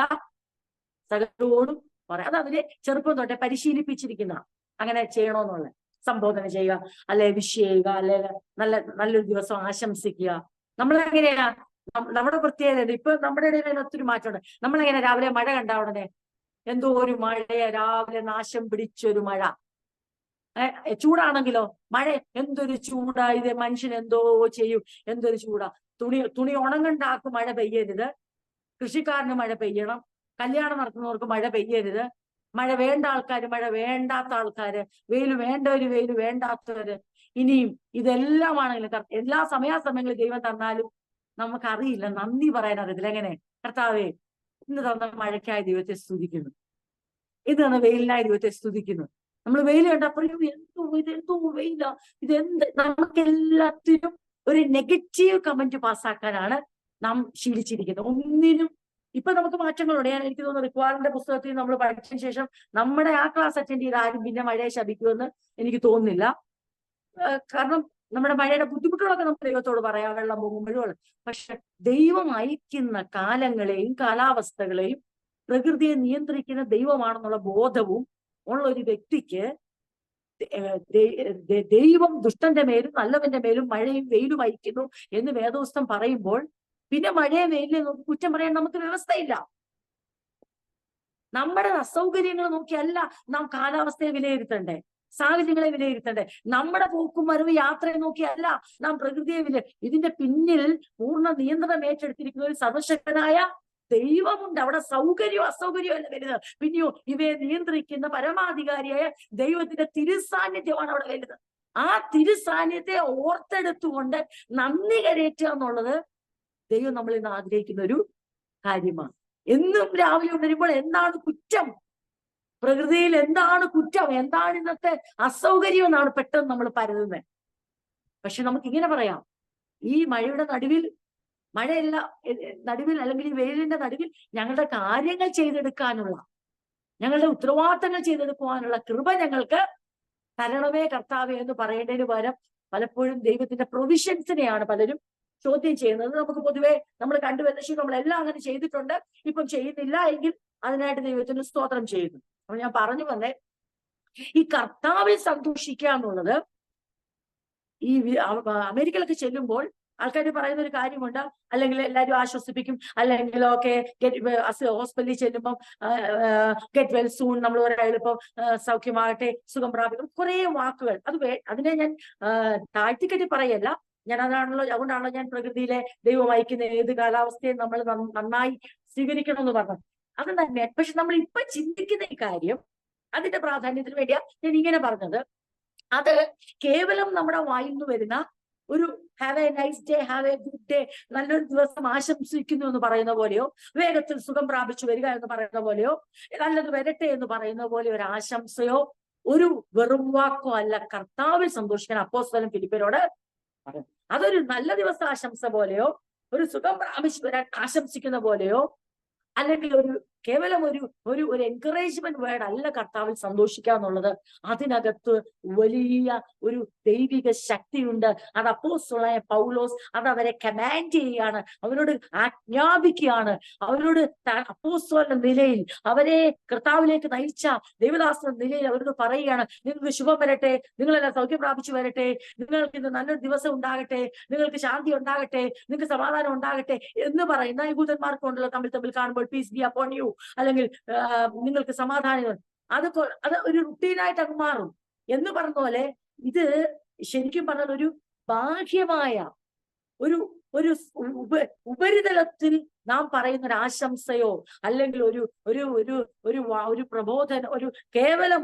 സകലോടും പറയാം. അത് അവരെ ചെറുപ്പം തൊട്ടേ പരിശീലിപ്പിച്ചിരിക്കുന്ന അങ്ങനെ ചെയ്യണമെന്നുള്ള സംബോധന ചെയ്യുക, അല്ലെ വിഷ് ചെയ്യുക, അല്ലെ നല്ലൊരു ദിവസം ആശംസിക്കുക. നമ്മളെങ്ങനെയാ, നമ്മുടെ പ്രത്യേകത ഇപ്പൊ നമ്മുടെ ഇടയിൽ ഒത്തിരി മാറ്റമുണ്ട്. നമ്മളെങ്ങനെ രാവിലെ മഴ കണ്ട ഉടനെ എന്തോ ഒരു മഴയെ, രാവിലെ നാശം പിടിച്ചൊരു മഴ. ചൂടാണെങ്കിലോ മഴ എന്തൊരു ചൂടാ, ഇത് മനുഷ്യൻ എന്തോ ചെയ്യും, എന്തൊരു ചൂടാ. തുണി ഉണങ്ങണ്ടാക്ക് മഴ പെയ്യരുത്, കൃഷിക്കാരന് മഴ പെയ്യണം, കല്യാണം നടത്തുന്നവർക്ക് മഴ പെയ്യരുത്, മഴ വേണ്ട ആൾക്കാര്, മഴ വേണ്ടാത്ത ആൾക്കാര്, വെയിൽ വേണ്ടവര്, വെയിൽ വേണ്ടാത്തവര്. ഇനിയും ഇതെല്ലാമാണെങ്കിലും എല്ലാ സമയാസമയങ്ങളിൽ ദൈവം തന്നാലും നമുക്കറിയില്ല, നന്ദി പറയാൻ അറിയത്തില്ല. എങ്ങനെ കർത്താവേ ഇന്ന് തന്ന മഴയ്ക്കായി ദൈവത്തെ സ്തുതിക്കുന്നു, ഇത് തന്ന വെയിലിനായി ദൈവത്തെ സ്തുതിക്കുന്നു. നമ്മൾ വെയിൽ കണ്ടപ്പോഴും എന്തോ വെയില, നമുക്കെല്ലാത്തിനും ഒരു നെഗറ്റീവ് കമന്റ് പാസ്സാക്കാനാണ് നാം ശീലിച്ചിരിക്കുന്നത്. ഒന്നിനും ഇപ്പൊ നമുക്ക് മാറ്റങ്ങളുണ്ട്. എനിക്ക് തോന്നുന്നു റിക്വാറിന്റെ പുസ്തകത്തിൽ നമ്മൾ പഠിച്ചതിന് ശേഷം നമ്മുടെ ആ ക്ലാസ് അറ്റൻഡ് ചെയ്ത് ആരും പിന്നെ മഴയെ ശപിക്കുമെന്ന് എനിക്ക് തോന്നുന്നില്ല. കാരണം നമ്മുടെ മഴയുടെ ബുദ്ധിമുട്ടുകളൊക്കെ നമുക്ക് ദൈവത്തോട് പറയാം, വെള്ളം പോകുമ്പോഴും. പക്ഷെ ദൈവം അയക്കുന്ന കാലങ്ങളെയും കാലാവസ്ഥകളെയും പ്രകൃതിയെ നിയന്ത്രിക്കുന്ന ദൈവമാണെന്നുള്ള ബോധവും ഉള്ള ഒരു വ്യക്തിക്ക് ദൈവം ദുഷ്ടന്റെ മേലും നല്ലവന്റെ മേലും മഴയും വെയിലും അയക്കുന്നു എന്ന് വേദോസ്തം പറയുമ്പോൾ പിന്നെ മഴയെ വെയിലിനെ നോക്കി കുറ്റം പറയാൻ നമുക്ക് വ്യവസ്ഥയില്ല. നമ്മുടെ അസൗകര്യങ്ങൾ നോക്കിയല്ല നാം കാലാവസ്ഥയെ വിലയിരുത്തണ്ടേ, സാഹചര്യങ്ങളെ വിലയിരുത്തണ്ടേ. നമ്മുടെ പോക്കും വരവ് യാത്രയെ നോക്കിയല്ല നാം പ്രകൃതിയെ ഇതിന്റെ പിന്നിൽ പൂർണ്ണ നിയന്ത്രണം ഏറ്റെടുത്തിരിക്കുന്ന ഒരു സർവശക്തനായ ദൈവമുണ്ട്. അവിടെ സൗകര്യമോ അസൗകര്യമോ അല്ല വലുത്, പിന്നെയോ ഇവയെ നിയന്ത്രിക്കുന്ന പരമാധികാരിയായ ദൈവത്തിന്റെ തിരുസാന്നിധ്യമാണ് അവിടെ വലുത്. ആ തിരുസാന്നിധ്യത്തെ ഓർത്തെടുത്തുകൊണ്ട് നന്ദി കരയറ്റുക എന്നുള്ളത് ദൈവം നമ്മളിൽ നിന്ന് ആഗ്രഹിക്കുന്ന ഒരു കാര്യമാണ്. എന്നും രാവിലെ ഉണരുമ്പോൾ എന്താണ് കുറ്റം, പ്രകൃതിയിൽ എന്താണ് കുറ്റം, എന്താണ് ഇന്നത്തെ അസൗകര്യം എന്നാണ് പെട്ടെന്ന് നമ്മൾ പരതുന്നത്. പക്ഷെ നമുക്ക് ഇങ്ങനെ പറയാം, ഈ മഴയുടെ നടുവിൽ, മഴയല്ല നടുവിൽ, അല്ലെങ്കിൽ ഈ വെയിലിന്റെ നടുവിൽ ഞങ്ങളുടെ കാര്യങ്ങൾ ചെയ്തെടുക്കാനുള്ള, ഞങ്ങളുടെ ഉത്തരവാദിത്തങ്ങൾ ചെയ്തെടുക്കുവാനുള്ള കൃപ ഞങ്ങൾക്ക് തരണമേ കർത്താവേ എന്ന് പറയേണ്ടതിന് പകരം പലപ്പോഴും ദൈവത്തിന്റെ പ്രൊവിഷൻസിനെയാണ് പലരും ചോദ്യം ചെയ്യുന്നത്. നമുക്ക് പൊതുവെ നമ്മൾ കണ്ടുവരുന്ന നമ്മളെല്ലാം അങ്ങനെ ചെയ്തിട്ടുണ്ട്, ഇപ്പം ചെയ്യുന്നില്ല എങ്കിൽ അതിനായിട്ട് ദൈവത്തിന് സ്തോത്രം ചെയ്യുന്നു. അപ്പൊ ഞാൻ പറഞ്ഞു വന്നേ, ഈ കർത്താവിൽ സന്തോഷിക്കുക എന്നുള്ളത്, ഈ അമേരിക്കയിലൊക്കെ ചെല്ലുമ്പോൾ ആൾക്കാർ പറയുന്ന ഒരു കാര്യമുണ്ട്, അല്ലെങ്കിൽ എല്ലാവരും ആശ്വസിപ്പിക്കും, അല്ലെങ്കിൽ ഓക്കെ ഹോസ്പിറ്റലിൽ ചെല്ലുമ്പോൾ ഗെറ്റ് വെൽ സൂൺ, നമ്മൾ പറയാം ഇപ്പം സൗഖ്യമാകട്ടെ, സുഖം പ്രാപിക്കും, കുറെ വാക്കുകൾ. അതിനെ ഞാൻ താഴ്ത്തിക്കെട്ടി പറയല്ല, ഞാൻ അതുകൊണ്ടാണല്ലോ ഞാൻ പ്രകൃതിയിലെ ദൈവം അയക്കുന്ന ഏത് കാലാവസ്ഥയും നമ്മൾ നന്നായി സ്വീകരിക്കണം എന്ന് പറഞ്ഞത്. അത് തന്നെ. പക്ഷെ നമ്മൾ ഇപ്പൊ ചിന്തിക്കുന്ന ഈ കാര്യം, അതിന്റെ പ്രാധാന്യത്തിന് വേണ്ടിയാ ഞാൻ ഇങ്ങനെ പറഞ്ഞത്. അത് കേവലം നമ്മുടെ വായിൽ നിന്ന് വരുന്ന ഒരു have A nice day, have A good day, നല്ലൊരു ദിവസം ആശംസിക്കുന്നു എന്ന് പറയുന്ന പോലെയോ, വേഗത്തിൽ സുഖം പ്രാപിച്ചു വരിക എന്ന് പറയുന്ന പോലെയോ, നല്ലത് വരട്ടെ എന്ന് പറയുന്ന പോലെ ഒരു ആശംസയോ ഒരു വെറും വാക്കോ അല്ല കർത്താവിൽ സന്തോഷിക്കാൻ അപ്പോസ്തലൻ ഫിലിപ്പ്യരോട് പറഞ്ഞു. അതൊരു നല്ല ദിവസ ആശംസ പോലെയോ, ഒരു സുഖം പ്രാപിച്ചു വരാൻ ആശംസിക്കുന്ന പോലെയോ, അല്ലെങ്കിൽ കേവലം ഒരു എൻകറേജ്മെന്റ് വേർഡ് അല്ല കർത്താവിൽ സന്തോഷിക്കുക എന്നുള്ളത്. അതിനകത്ത് വലിയ ഒരു ദൈവിക ശക്തിയുണ്ട്. അത് അപ്പോസ്തലനായ പൗലോസ് അത് അവരെ കമാൻഡ് ചെയ്യുകയാണ്, അവരോട് ആജ്ഞാപിക്കുകയാണ്, അവരോട് അപ്പോസ്തലന്റെ നിലയിൽ അവരെ കർത്താവിലേക്ക് നയിച്ച ദൈവദാസ നിലയിൽ അവരോട് പറയുകയാണ്, നിങ്ങൾക്ക് ശുഭം വരട്ടെ, നിങ്ങളെല്ലാം സൗഖ്യം പ്രാപിച്ചു വരട്ടെ, നിങ്ങൾക്ക് ഇന്ന് നല്ലൊരു ദിവസം ഉണ്ടാകട്ടെ, നിങ്ങൾക്ക് ശാന്തി ഉണ്ടാകട്ടെ, നിങ്ങൾക്ക് സമാധാനം ഉണ്ടാകട്ടെ എന്ന് പറയുന്ന യഹൂദന്മാർക്കുണ്ടല്ലോ തമ്മിൽ കാണുമ്പോൾ പീസ് ബി അപ്പോൺ യു, അല്ലെങ്കിൽ നിങ്ങൾക്ക് സമാധാനം. അത് ഒരു റുട്ടീനായിട്ട് അങ്ങ് മാറും എന്ന് പറഞ്ഞ പോലെ ഇത് ശരിക്കും പറഞ്ഞാൽ ഒരു ബാഹ്യമായ ഒരു ഉപരിതലത്തിൽ നാം പറയുന്ന ഒരു ആശംസയോ, അല്ലെങ്കിൽ ഒരു പ്രബോധന, കേവലം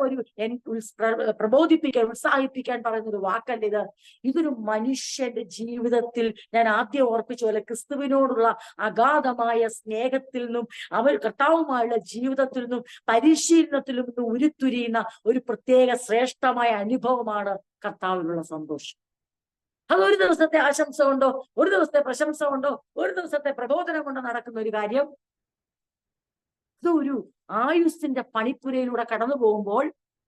പ്രബോധിപ്പിക്കാൻ, ഉത്സാഹിപ്പിക്കാൻ പറയുന്ന ഒരു വാക്കല്ല ഇതൊരു മനുഷ്യന്റെ ജീവിതത്തിൽ, ഞാൻ ആദ്യം ഓർപ്പിച്ച പോലെ ക്രിസ്തുവിനോടുള്ള അഗാധമായ സ്നേഹത്തിൽ നിന്നും കർത്താവുമായുള്ള ജീവിതത്തിൽ നിന്നും പരിശീലനത്തിൽ നിന്നും ഉരുത്തിരിയുന്ന ഒരു പ്രത്യേക ശ്രേഷ്ഠമായ അനുഭവമാണ് കർത്താവിലുള്ള സന്തോഷം. അതൊരു ദിവസത്തെ ആശംസ കൊണ്ടോ, ഒരു ദിവസത്തെ പ്രശംസ കൊണ്ടോ, ഒരു ദിവസത്തെ പ്രബോധനം കൊണ്ടോ നടക്കുന്ന ഒരു കാര്യം. ഇതൊരു ആയുസ്സിന്റെ പണിപ്പുരയിലൂടെ കടന്നു പോകുമ്പോൾ,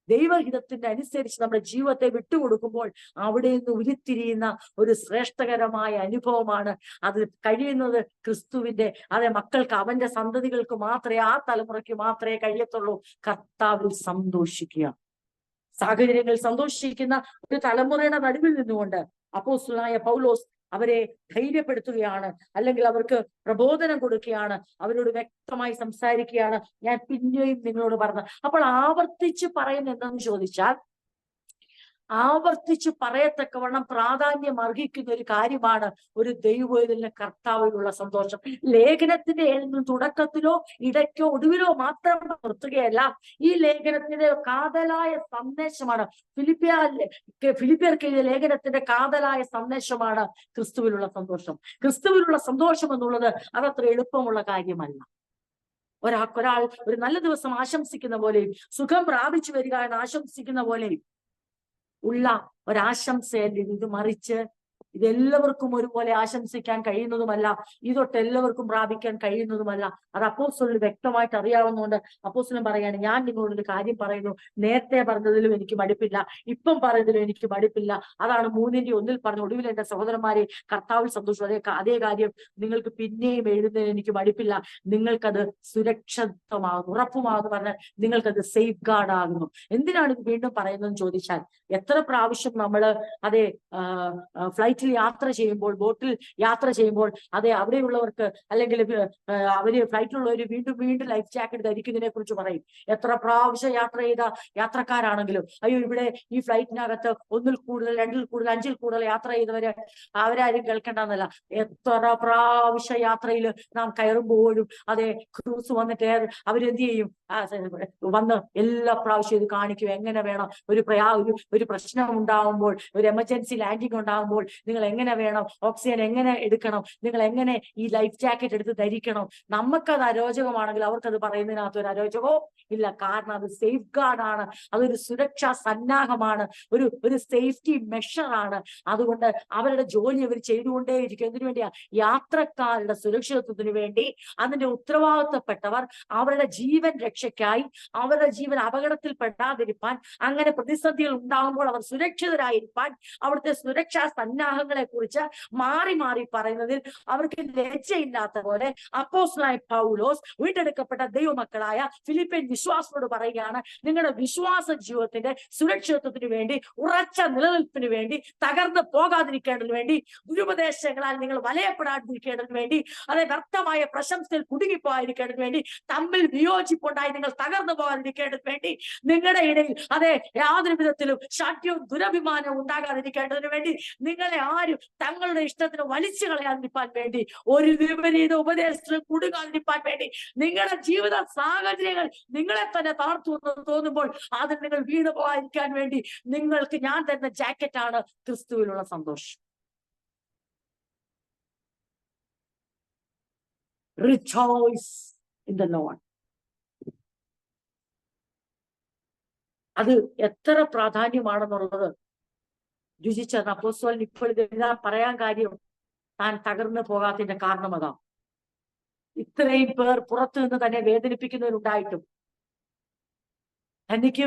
ദൈവഹിതത്തിന്റെ അനുസരിച്ച് നമ്മുടെ ജീവിതത്തെ വിട്ടുകൊടുക്കുമ്പോൾ അവിടെ നിന്ന് ഉരുത്തിരിയുന്ന ഒരു ശ്രേഷ്ഠകരമായ അനുഭവമാണ്. അത് കഴിയുന്നത് ക്രിസ്തുവിന്റെ മക്കൾക്ക്, അവന്റെ സന്തതികൾക്ക് മാത്രമേ, ആ തലമുറയ്ക്ക് മാത്രമേ കഴിയത്തുള്ളൂ. കർത്താവിൽ സന്തോഷിക്കുക. സാഹചര്യങ്ങളിൽ സന്തോഷിക്കുന്ന ഒരു തലമുറയുടെ നടുവിൽ നിന്നുകൊണ്ട് അപ്പോസ്തലനായ പൗലോസ് അവരെ ധൈര്യപ്പെടുത്തുകയാണ്, അല്ലെങ്കിൽ അവർക്ക് പ്രബോധനം കൊടുക്കുകയാണ്, അവരോട് വ്യക്തമായി സംസാരിക്കുകയാണ്. ഞാൻ പിന്നെയും നിങ്ങളോട് പറഞ്ഞു. അപ്പോൾ ആവർത്തിച്ച് പറയുന്ന എന്താണെന്ന് ചോദിച്ചാൽ, ആവർത്തിച്ച് പറയത്തക്കവണ്ണം പ്രാധാന്യം അർഹിക്കുന്ന ഒരു കാര്യമാണ് ഒരു ദൈവത്തിലെ കർത്താവിലുള്ള സന്തോഷം. ലേഖനത്തിന്റെ തുടക്കത്തിലോ ഇടയ്ക്കോ ഒടുവിലോ മാത്രം നിർത്തുകയല്ല, ഈ ലേഖനത്തിന്റെ കാതലായ സന്ദേശമാണ്. ഫിലിപ്പിയർക്ക് എഴുതിയ ലേഖനത്തിന്റെ കാതലായ സന്ദേശമാണ് ക്രിസ്തുവിലുള്ള സന്തോഷം. ക്രിസ്തുവിലുള്ള സന്തോഷം എന്നുള്ളത് അതത്ര എളുപ്പമുള്ള കാര്യമല്ല. ഒരാൾ ഒരു നല്ല ദിവസം ആശംസിക്കുന്ന പോലെയും, സുഖം പ്രാപിച്ചു വരിക എന്ന് ആശംസിക്കുന്ന പോലെയും ഉള്ള ഒരാശംസയല്ല ഇത്. മറിച്ച് ഇതെല്ലാവർക്കും ഒരുപോലെ ആശംസിക്കാൻ കഴിയുന്നതുമല്ല, ഇതൊട്ട് എല്ലാവർക്കും പ്രാപിക്കാൻ കഴിയുന്നതുമല്ല. അത് അപ്പോസ്തലന് വ്യക്തമായിട്ട് അറിയാവുന്നതുകൊണ്ട് അപ്പോസ്തലൻ പറയാണ്, ഞാൻ നിങ്ങളോടൊരു കാര്യം പറയുന്നു, നേരത്തെ പറഞ്ഞതിലും എനിക്ക് മടുപ്പില്ല, ഇപ്പം പറയുന്നതിലും എനിക്ക് മടുപ്പില്ല. അതാണ് 3:1 പറഞ്ഞു, ഒടുവിൽ എന്റെ സഹോദരന്മാരെ കർത്താവിൽ സന്തോഷം. അതേ കാര്യം നിങ്ങൾക്ക് പിന്നെയും എഴുതുന്നതിന് എനിക്ക് മടുപ്പില്ല. നിങ്ങൾക്കത് സുരക്ഷിതമാകുന്നു, ഉറപ്പുമാകുന്നു പറഞ്ഞാൽ നിങ്ങൾക്കത് സേഫ് ഗാർഡ് ആകുന്നു. എന്തിനാണ് ഇത് വീണ്ടും പറയുന്നതെന്ന് ചോദിച്ചാൽ, എത്ര പ്രാവശ്യം നമ്മള് ഫ്ലൈറ്റിൽ യാത്ര ചെയ്യുമ്പോൾ, ബോട്ടിൽ യാത്ര ചെയ്യുമ്പോൾ, അവിടെയുള്ളവർക്ക്, അല്ലെങ്കിൽ അവര് ഫ്ലൈറ്റിലുള്ളവർ വീണ്ടും വീണ്ടും ലൈഫ് ജാക്കറ്റ് ധരിക്കുന്നതിനെ കുറിച്ച് പറയും. എത്ര പ്രാവശ്യം യാത്ര ചെയ്ത യാത്രക്കാരാണെങ്കിലും, അയ്യോ ഇവിടെ ഈ ഫ്ലൈറ്റിനകത്ത് 1-ൽ കൂടുതൽ, 2-ൽ കൂടുതൽ, 5-ൽ കൂടുതൽ യാത്ര ചെയ്തവര് അവരാരും കേൾക്കേണ്ടെന്നല്ല. എത്ര പ്രാവശ്യ യാത്രയിൽ നാം കയറുമ്പോഴും ക്രൂസ് വന്നിട്ട് അവരെന്ത് ചെയ്യും, വന്ന് എല്ലാ പ്രാവശ്യം ഇത് കാണിക്കും. എങ്ങനെ വേണം ഒരു പ്രശ്നം ഉണ്ടാവുമ്പോൾ, ഒരു എമർജൻസി ലാൻഡിങ് ഉണ്ടാകുമ്പോൾ നിങ്ങൾ എങ്ങനെ വേണം ഓക്സിജൻ എങ്ങനെ എടുക്കണം, നിങ്ങൾ എങ്ങനെ ഈ ലൈഫ് ജാക്കറ്റ് എടുത്ത് ധരിക്കണം. നമുക്കത് അരോചകമാണെങ്കിൽ അവർക്കത് പറയുന്നതിനകത്ത് ഒരു അരോചകവും ഇല്ല. കാരണം അത് സേഫ് ഗാർഡാണ്, അതൊരു സുരക്ഷാ സന്നാഹമാണ്, ഒരു സേഫ്റ്റി മെഷറാണ്. അതുകൊണ്ട് അവരുടെ ജോലി അവർ ചെയ്തുകൊണ്ടേയിരിക്കും. എന്തിനു വേണ്ടിയാ? യാത്രക്കാരുടെ സുരക്ഷിതത്വത്തിന് വേണ്ടി. അതിന്റെ ഉത്തരവാദിത്തപ്പെട്ടവർ അവരുടെ ജീവൻ രക്ഷയ്ക്കായി, അവരുടെ ജീവൻ അപകടത്തിൽ പെടാതിരിക്കാൻ, അങ്ങനെ പ്രതിസന്ധികൾ ഉണ്ടാകുമ്പോൾ അവർ സുരക്ഷിതരായിരിക്കാൻ അവിടുത്തെ സുരക്ഷാ സന്നാഹങ്ങളെ കുറിച്ച് മാറി മാറി പറയുന്നതിൽ അവർക്ക് ലജ്ജയില്ലാത്ത പോലെ അപ്പോസ്തലനായ പൗലോസ് വീണ്ടെടുക്കപ്പെട്ട ദൈവമക്കളായ ഫിലിപ്പിയൻ വിശ്വാസികളോട് പറയുകയാണ്, നിങ്ങളുടെ വിശ്വാസ ജീവിതത്തിന്റെ സുരക്ഷിതത്വത്തിന് വേണ്ടി, ഉറച്ച നിലനിൽപ്പിന് വേണ്ടി, തകർന്ന് പോകാതിരിക്കേണ്ടതിന് വേണ്ടി, ദുരുപദേശങ്ങളാൽ നിങ്ങൾ വലയപ്പെടാതിരിക്കേണ്ടതിന് വേണ്ടി, അതെ വ്യർത്ഥമായ പ്രശംസയിൽ കുടുങ്ങിപ്പോകാതിരിക്കേണ്ടതിന് വേണ്ടി, തമ്മിൽ വിയോജിപ്പുണ്ടായി നിങ്ങൾ തകർന്നു പോകാതിരിക്കേണ്ടതിന് വേണ്ടി, നിങ്ങളുടെ ഇടയിൽ അതെ യാതൊരു വിധത്തിലും ശാഠ്യവും ദുരഭിമാനവും ഉണ്ടാകാതിരിക്കേണ്ടതിന് വേണ്ടി, നിങ്ങളെ ആരും തങ്ങളുടെ ഇഷ്ടത്തിന് വലിച്ചു കളയാതിരിക്കാൻ വേണ്ടി, ഒരു വിപരീത ഉപദേശത്തിൽ കുടുങ്ങാതിരിക്കാൻ വേണ്ടി, നിങ്ങളുടെ ജീവിത സാഹചര്യങ്ങൾ നിങ്ങളെ തന്നെ താഴ്ത്തുമെന്ന് തോന്നുമ്പോൾ അതിൽ നിങ്ങൾ വീണ് പോകാതിരിക്കാൻ വേണ്ടി നിങ്ങൾക്ക് ഞാൻ തരുന്ന ജാക്കറ്റാണ് ക്രിസ്തുവിലുള്ള സന്തോഷം. Rejoice in the Lord. അത് എത്ര പ്രാധാന്യമാണെന്നുള്ളത് രുചിച്ചത് അപ്പോസ്തലൻ ഇപ്പോൾ ഇതെല്ലാം പറയാൻ കാര്യം താൻ തകർന്നു പോകാത്തതിന്റെ കാരണം അതാ. ഇത്രയും പേർ പുറത്തു നിന്ന് തന്നെ വേദനിപ്പിക്കുന്നവരുണ്ടായിട്ടും, തനിക്ക്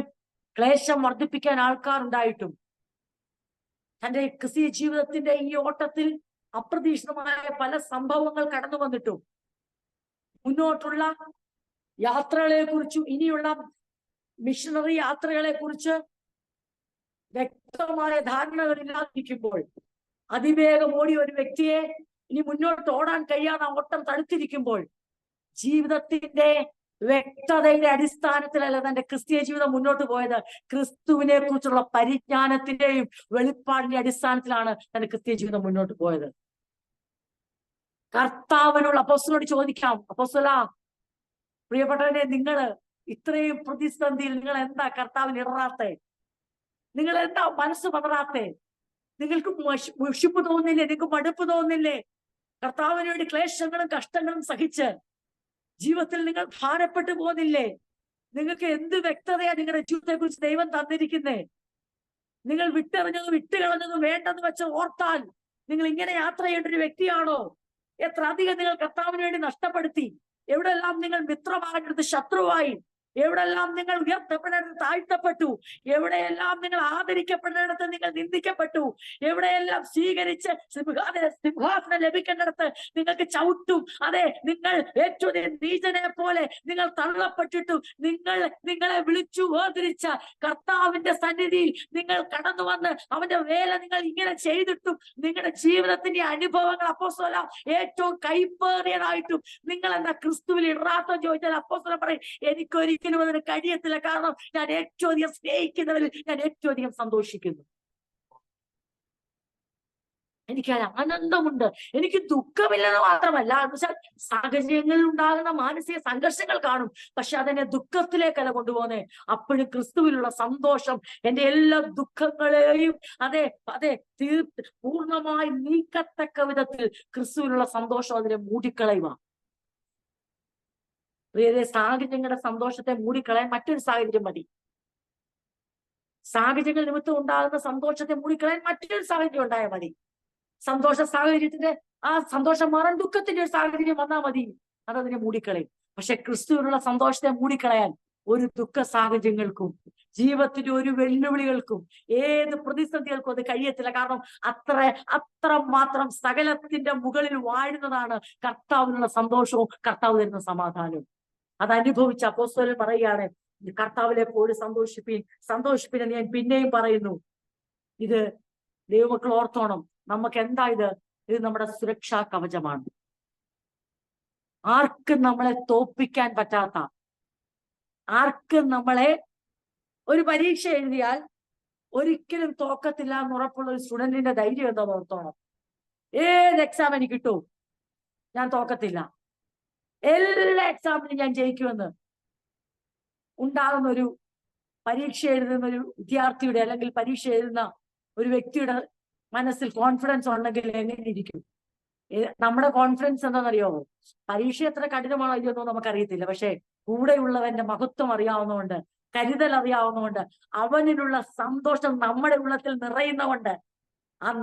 ക്ലേശം വർദ്ധിപ്പിക്കാൻ ആൾക്കാരുണ്ടായിട്ടും, തന്റെ ക്രിസ്തീയ ജീവിതത്തിന്റെ ഈ ഓട്ടത്തിൽ അപ്രതീക്ഷിതമായ പല സംഭവങ്ങൾ കടന്നു വന്നിട്ടും, മുന്നോട്ടുള്ള യാത്രകളെ കുറിച്ചും ഇനിയുള്ള മിഷണറി യാത്രകളെ കുറിച്ച് വ്യക്തമായ ധാരണകളില്ലാതിരിക്കുമ്പോൾ, അതിവേഗം ഓടിയ ഒരു വ്യക്തിയെ ഇനി മുന്നോട്ട് ഓടാൻ കഴിയാതെ ഓട്ടം തടുത്തിരിക്കുമ്പോൾ, ജീവിതത്തിന്റെ വ്യക്തതയുടെ അടിസ്ഥാനത്തിലല്ല തന്റെ ക്രിസ്തീയ ജീവിതം മുന്നോട്ട് പോയത്, ക്രിസ്തുവിനെ കുറിച്ചുള്ള പരിജ്ഞാനത്തിന്റെയും വെളിപ്പാടിന്റെ അടിസ്ഥാനത്തിലാണ് തന്റെ ക്രിസ്തീയ ജീവിതം മുന്നോട്ട് പോയത്. കർത്താവിനുള്ള അപ്പോസ്തലനോട് ചോദിക്കാം, അപ്പോസ്തലാ പ്രിയപ്പെട്ടവരെ, നിങ്ങള് ഇത്രയും പ്രതിസന്ധിയിൽ നിങ്ങൾ എന്താ കർത്താവിന് ഇടറാത്തെ? നിങ്ങൾ എന്താ മനസ്സ് പതറാത്തെ? നിങ്ങൾക്ക് മുഷിപ്പ് തോന്നില്ലേ? നിങ്ങൾക്ക് മടുപ്പ് തോന്നില്ലേ? കർത്താവിന് വേണ്ടി ക്ലേശങ്ങളും കഷ്ടങ്ങളും സഹിച്ച് ജീവിതത്തിൽ നിങ്ങൾ ഭാരപ്പെട്ടു പോകുന്നില്ലേ? നിങ്ങൾക്ക് എന്ത് വ്യക്തതയാ നിങ്ങളുടെ ജീവിതത്തെ കുറിച്ച് ദൈവം തന്നിരിക്കുന്നേ? നിങ്ങൾ വിട്ടെറിഞ്ഞതും വിട്ടുകളഞ്ഞതും വേണ്ടെന്ന് വെച്ച് ഓർത്താൽ നിങ്ങൾ ഇങ്ങനെ യാത്ര ചെയ്യേണ്ട ഒരു വ്യക്തിയാണോ? എത്ര അധികം നിങ്ങൾ കർത്താവിന് വേണ്ടി നഷ്ടപ്പെടുത്തി, എവിടെല്ലാം നിങ്ങൾ മിത്രമാകരുത് ശത്രുവായി, എവിടെല്ലാം നിങ്ങൾ ഉയർത്തപ്പെടേണ്ടത് താഴ്ത്തപ്പെട്ടു, എവിടെയെല്ലാം നിങ്ങൾ ആദരിക്കപ്പെടേണ്ടത് നിങ്ങൾ നിന്ദിക്കപ്പെട്ടു, എവിടെയെല്ലാം സ്വീകരിച്ച് സിംഹാസനം ലഭിക്കേണ്ടിടത്ത് നിങ്ങൾക്ക് ചവിട്ടും. അതെ, നിങ്ങൾ ഏറ്റവും നീചനെ പോലെ നിങ്ങൾ തള്ളപ്പെട്ടിട്ടു, നിങ്ങളെ വിളിച്ചു വേർതിരിച്ച കർത്താവിന്റെ സന്നിധിയിൽ നിങ്ങൾ കടന്നു വന്ന് അവന്റെ വേല നിങ്ങൾ ഇങ്ങനെ ചെയ്തിട്ടും നിങ്ങളുടെ ജീവിതത്തിന്റെ അനുഭവങ്ങൾ അപ്പോസ്തലൻ ഏറ്റവും കൈപ്പേറിയതായിട്ടും നിങ്ങൾ എന്താ ക്രിസ്തുവിൽ ഇടാത്ത ചോദിച്ചാൽ അപ്പോസ്തലൻ പറയും, എനിക്കൊരിക്കലും അതിന് കഴിയത്തില്ല. കാരണം ഞാൻ ഏറ്റവും അധികം സ്നേഹിക്കുന്നവരിൽ ഞാൻ ഏറ്റവും അധികം സന്തോഷിക്കുന്നു. എനിക്ക് ആനന്ദമുണ്ട്, എനിക്ക് ദുഃഖമില്ലെന്ന് മാത്രമല്ല. എന്നുവെച്ചാൽ സാഹചര്യങ്ങളിൽ ഉണ്ടാകുന്ന മാനസിക സംഘർഷങ്ങൾ കാണും, പക്ഷെ അതെന്നെ ദുഃഖത്തിലേക്കല്ല കൊണ്ടുപോകുന്നേ. അപ്പോഴും ക്രിസ്തുവിലുള്ള സന്തോഷം എന്റെ എല്ലാ ദുഃഖങ്ങളെയും അതെ പൂർണ്ണമായി നീക്കത്തക്ക വിധത്തിൽ ക്രിസ്തുവിലുള്ള സന്തോഷം അതിനെ മൂടിക്കളയുക. വേറെ സാഹചര്യങ്ങളുടെ സന്തോഷത്തെ മൂടിക്കളയാൻ മറ്റൊരു സാഹചര്യം മതി. സാഹചര്യങ്ങൾ നിമിത്തം ഉണ്ടാകുന്ന സന്തോഷത്തെ മൂടിക്കളയാൻ മറ്റൊരു സാഹചര്യം ഉണ്ടായാൽ മതി. സന്തോഷ സാഹചര്യത്തിന്റെ ആ സന്തോഷം മാറാൻ ദുഃഖത്തിന്റെ ഒരു സാഹചര്യം വന്നാൽ മതി, അതതിനെ മൂടിക്കളയും. പക്ഷെ ക്രിസ്തുവിനുള്ള സന്തോഷത്തെ മൂടിക്കളയാൻ ഒരു ദുഃഖ സാഹചര്യങ്ങൾക്കും ജീവിതത്തിന്റെ ഒരു വെല്ലുവിളികൾക്കും ഏത് പ്രതിസന്ധികൾക്കും അത് കഴിയത്തില്ല. കാരണം അത്ര മാത്രം സകലത്തിന്റെ മുകളിൽ വാഴുന്നതാണ് കർത്താവിനുള്ള സന്തോഷവും കർത്താവ് തരുന്ന സമാധാനവും. അതനുഭവിച്ച അപ്പോസ്തലൻ പറയുകയാണ്, കർത്താവിലെ പോലും സന്തോഷിപ്പിൻ എന്ന് ഞാൻ പിന്നെയും പറയുന്നു. ഇത് ദൈവമക്കൾ ഓർത്തോണം. നമുക്ക് എന്താ ഇത് നമ്മുടെ സുരക്ഷാ കവചമാണ്. ആർക്കും നമ്മളെ തോൽപ്പിക്കാൻ പറ്റാത്ത, ആർക്കും നമ്മളെ ഒരു പരീക്ഷ എഴുതിയാൽ ഒരിക്കലും തോക്കത്തില്ല എന്ന് ഉറപ്പുള്ള ഒരു സ്റ്റുഡന്റിന്റെ ധൈര്യം എന്താ ഓർത്തോണം. ഏത് എക്സാം എനിക്ക് കിട്ടും, ഞാൻ തോക്കത്തില്ല, എല്ലാ എക്സാമിനും ഞാൻ ജയിക്കുമെന്ന് ഉണ്ടാകുന്ന ഒരു പരീക്ഷ എഴുതുന്ന ഒരു വിദ്യാർത്ഥിയുടെ അല്ലെങ്കിൽ പരീക്ഷ എഴുതുന്ന ഒരു വ്യക്തിയുടെ മനസ്സിൽ കോൺഫിഡൻസ് ഉണ്ടെങ്കിൽ എങ്ങനെ ഇരിക്കും? നമ്മുടെ കോൺഫിഡൻസ് എന്താണെന്നറിയാമോ? പരീക്ഷ എത്ര കഠിനമാണോ ഇല്ലയോ നമുക്കറിയത്തില്ല. പക്ഷെ കൂടെയുള്ളവന്റെ മഹത്വം അറിയാവുന്നതുകൊണ്ട്, കരുതൽ അറിയാവുന്നതുകൊണ്ട്, അവനിലുള്ള സന്തോഷം നമ്മുടെ ഉള്ളത്തിൽ നിറയുന്നതുകൊണ്ട്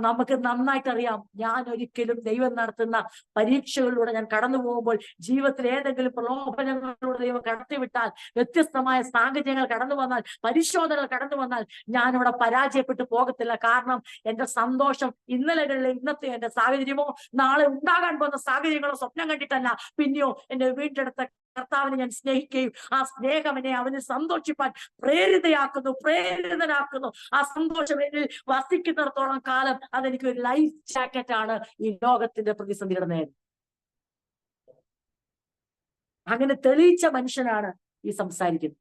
നമുക്ക് നന്നായിട്ട് അറിയാം, ഞാൻ ഒരിക്കലും ദൈവം നടത്തുന്ന പരീക്ഷകളിലൂടെ ഞാൻ കടന്നു പോകുമ്പോൾ, ജീവിതത്തിൽ ഏതെങ്കിലും പ്രലോഭനങ്ങളിലൂടെ ദൈവം കടത്തിവിട്ടാൽ, വ്യത്യസ്തമായ സാഹചര്യങ്ങൾ കടന്നു വന്നാൽ, പരിശോധനകൾ കടന്നു വന്നാൽ ഞാനിവിടെ പരാജയപ്പെട്ടു പോകത്തില്ല. കാരണം എന്റെ സന്തോഷം ഇന്നലകളിലെ ഇന്നത്തെ എന്റെ സാഹചര്യമോ നാളെ ഉണ്ടാകാൻ പോകുന്ന സാഹചര്യങ്ങളോ സ്വപ്നം കണ്ടിട്ടല്ല, പിന്നെയോ എന്റെ വീണ്ടെടുത്ത കർത്താവിനെ ഞാൻ സ്നേഹിക്കുകയും ആ സ്നേഹം എന്നെ അവന് സന്തോഷിപ്പാൻ പ്രേരിതനാക്കുന്നു. ആ സന്തോഷം എന്നിൽ വസിക്കുന്നിടത്തോളം കാലം അതെനിക്ക് ഒരു ലൈഫ് ജാക്കറ്റ് ആണ് ഈ ലോകത്തിന്റെ പ്രതിസന്ധിയുടെ നേരം. അങ്ങനെ തെളിയിച്ച മനുഷ്യനാണ് ഈ സംസാരിക്കുന്നത്.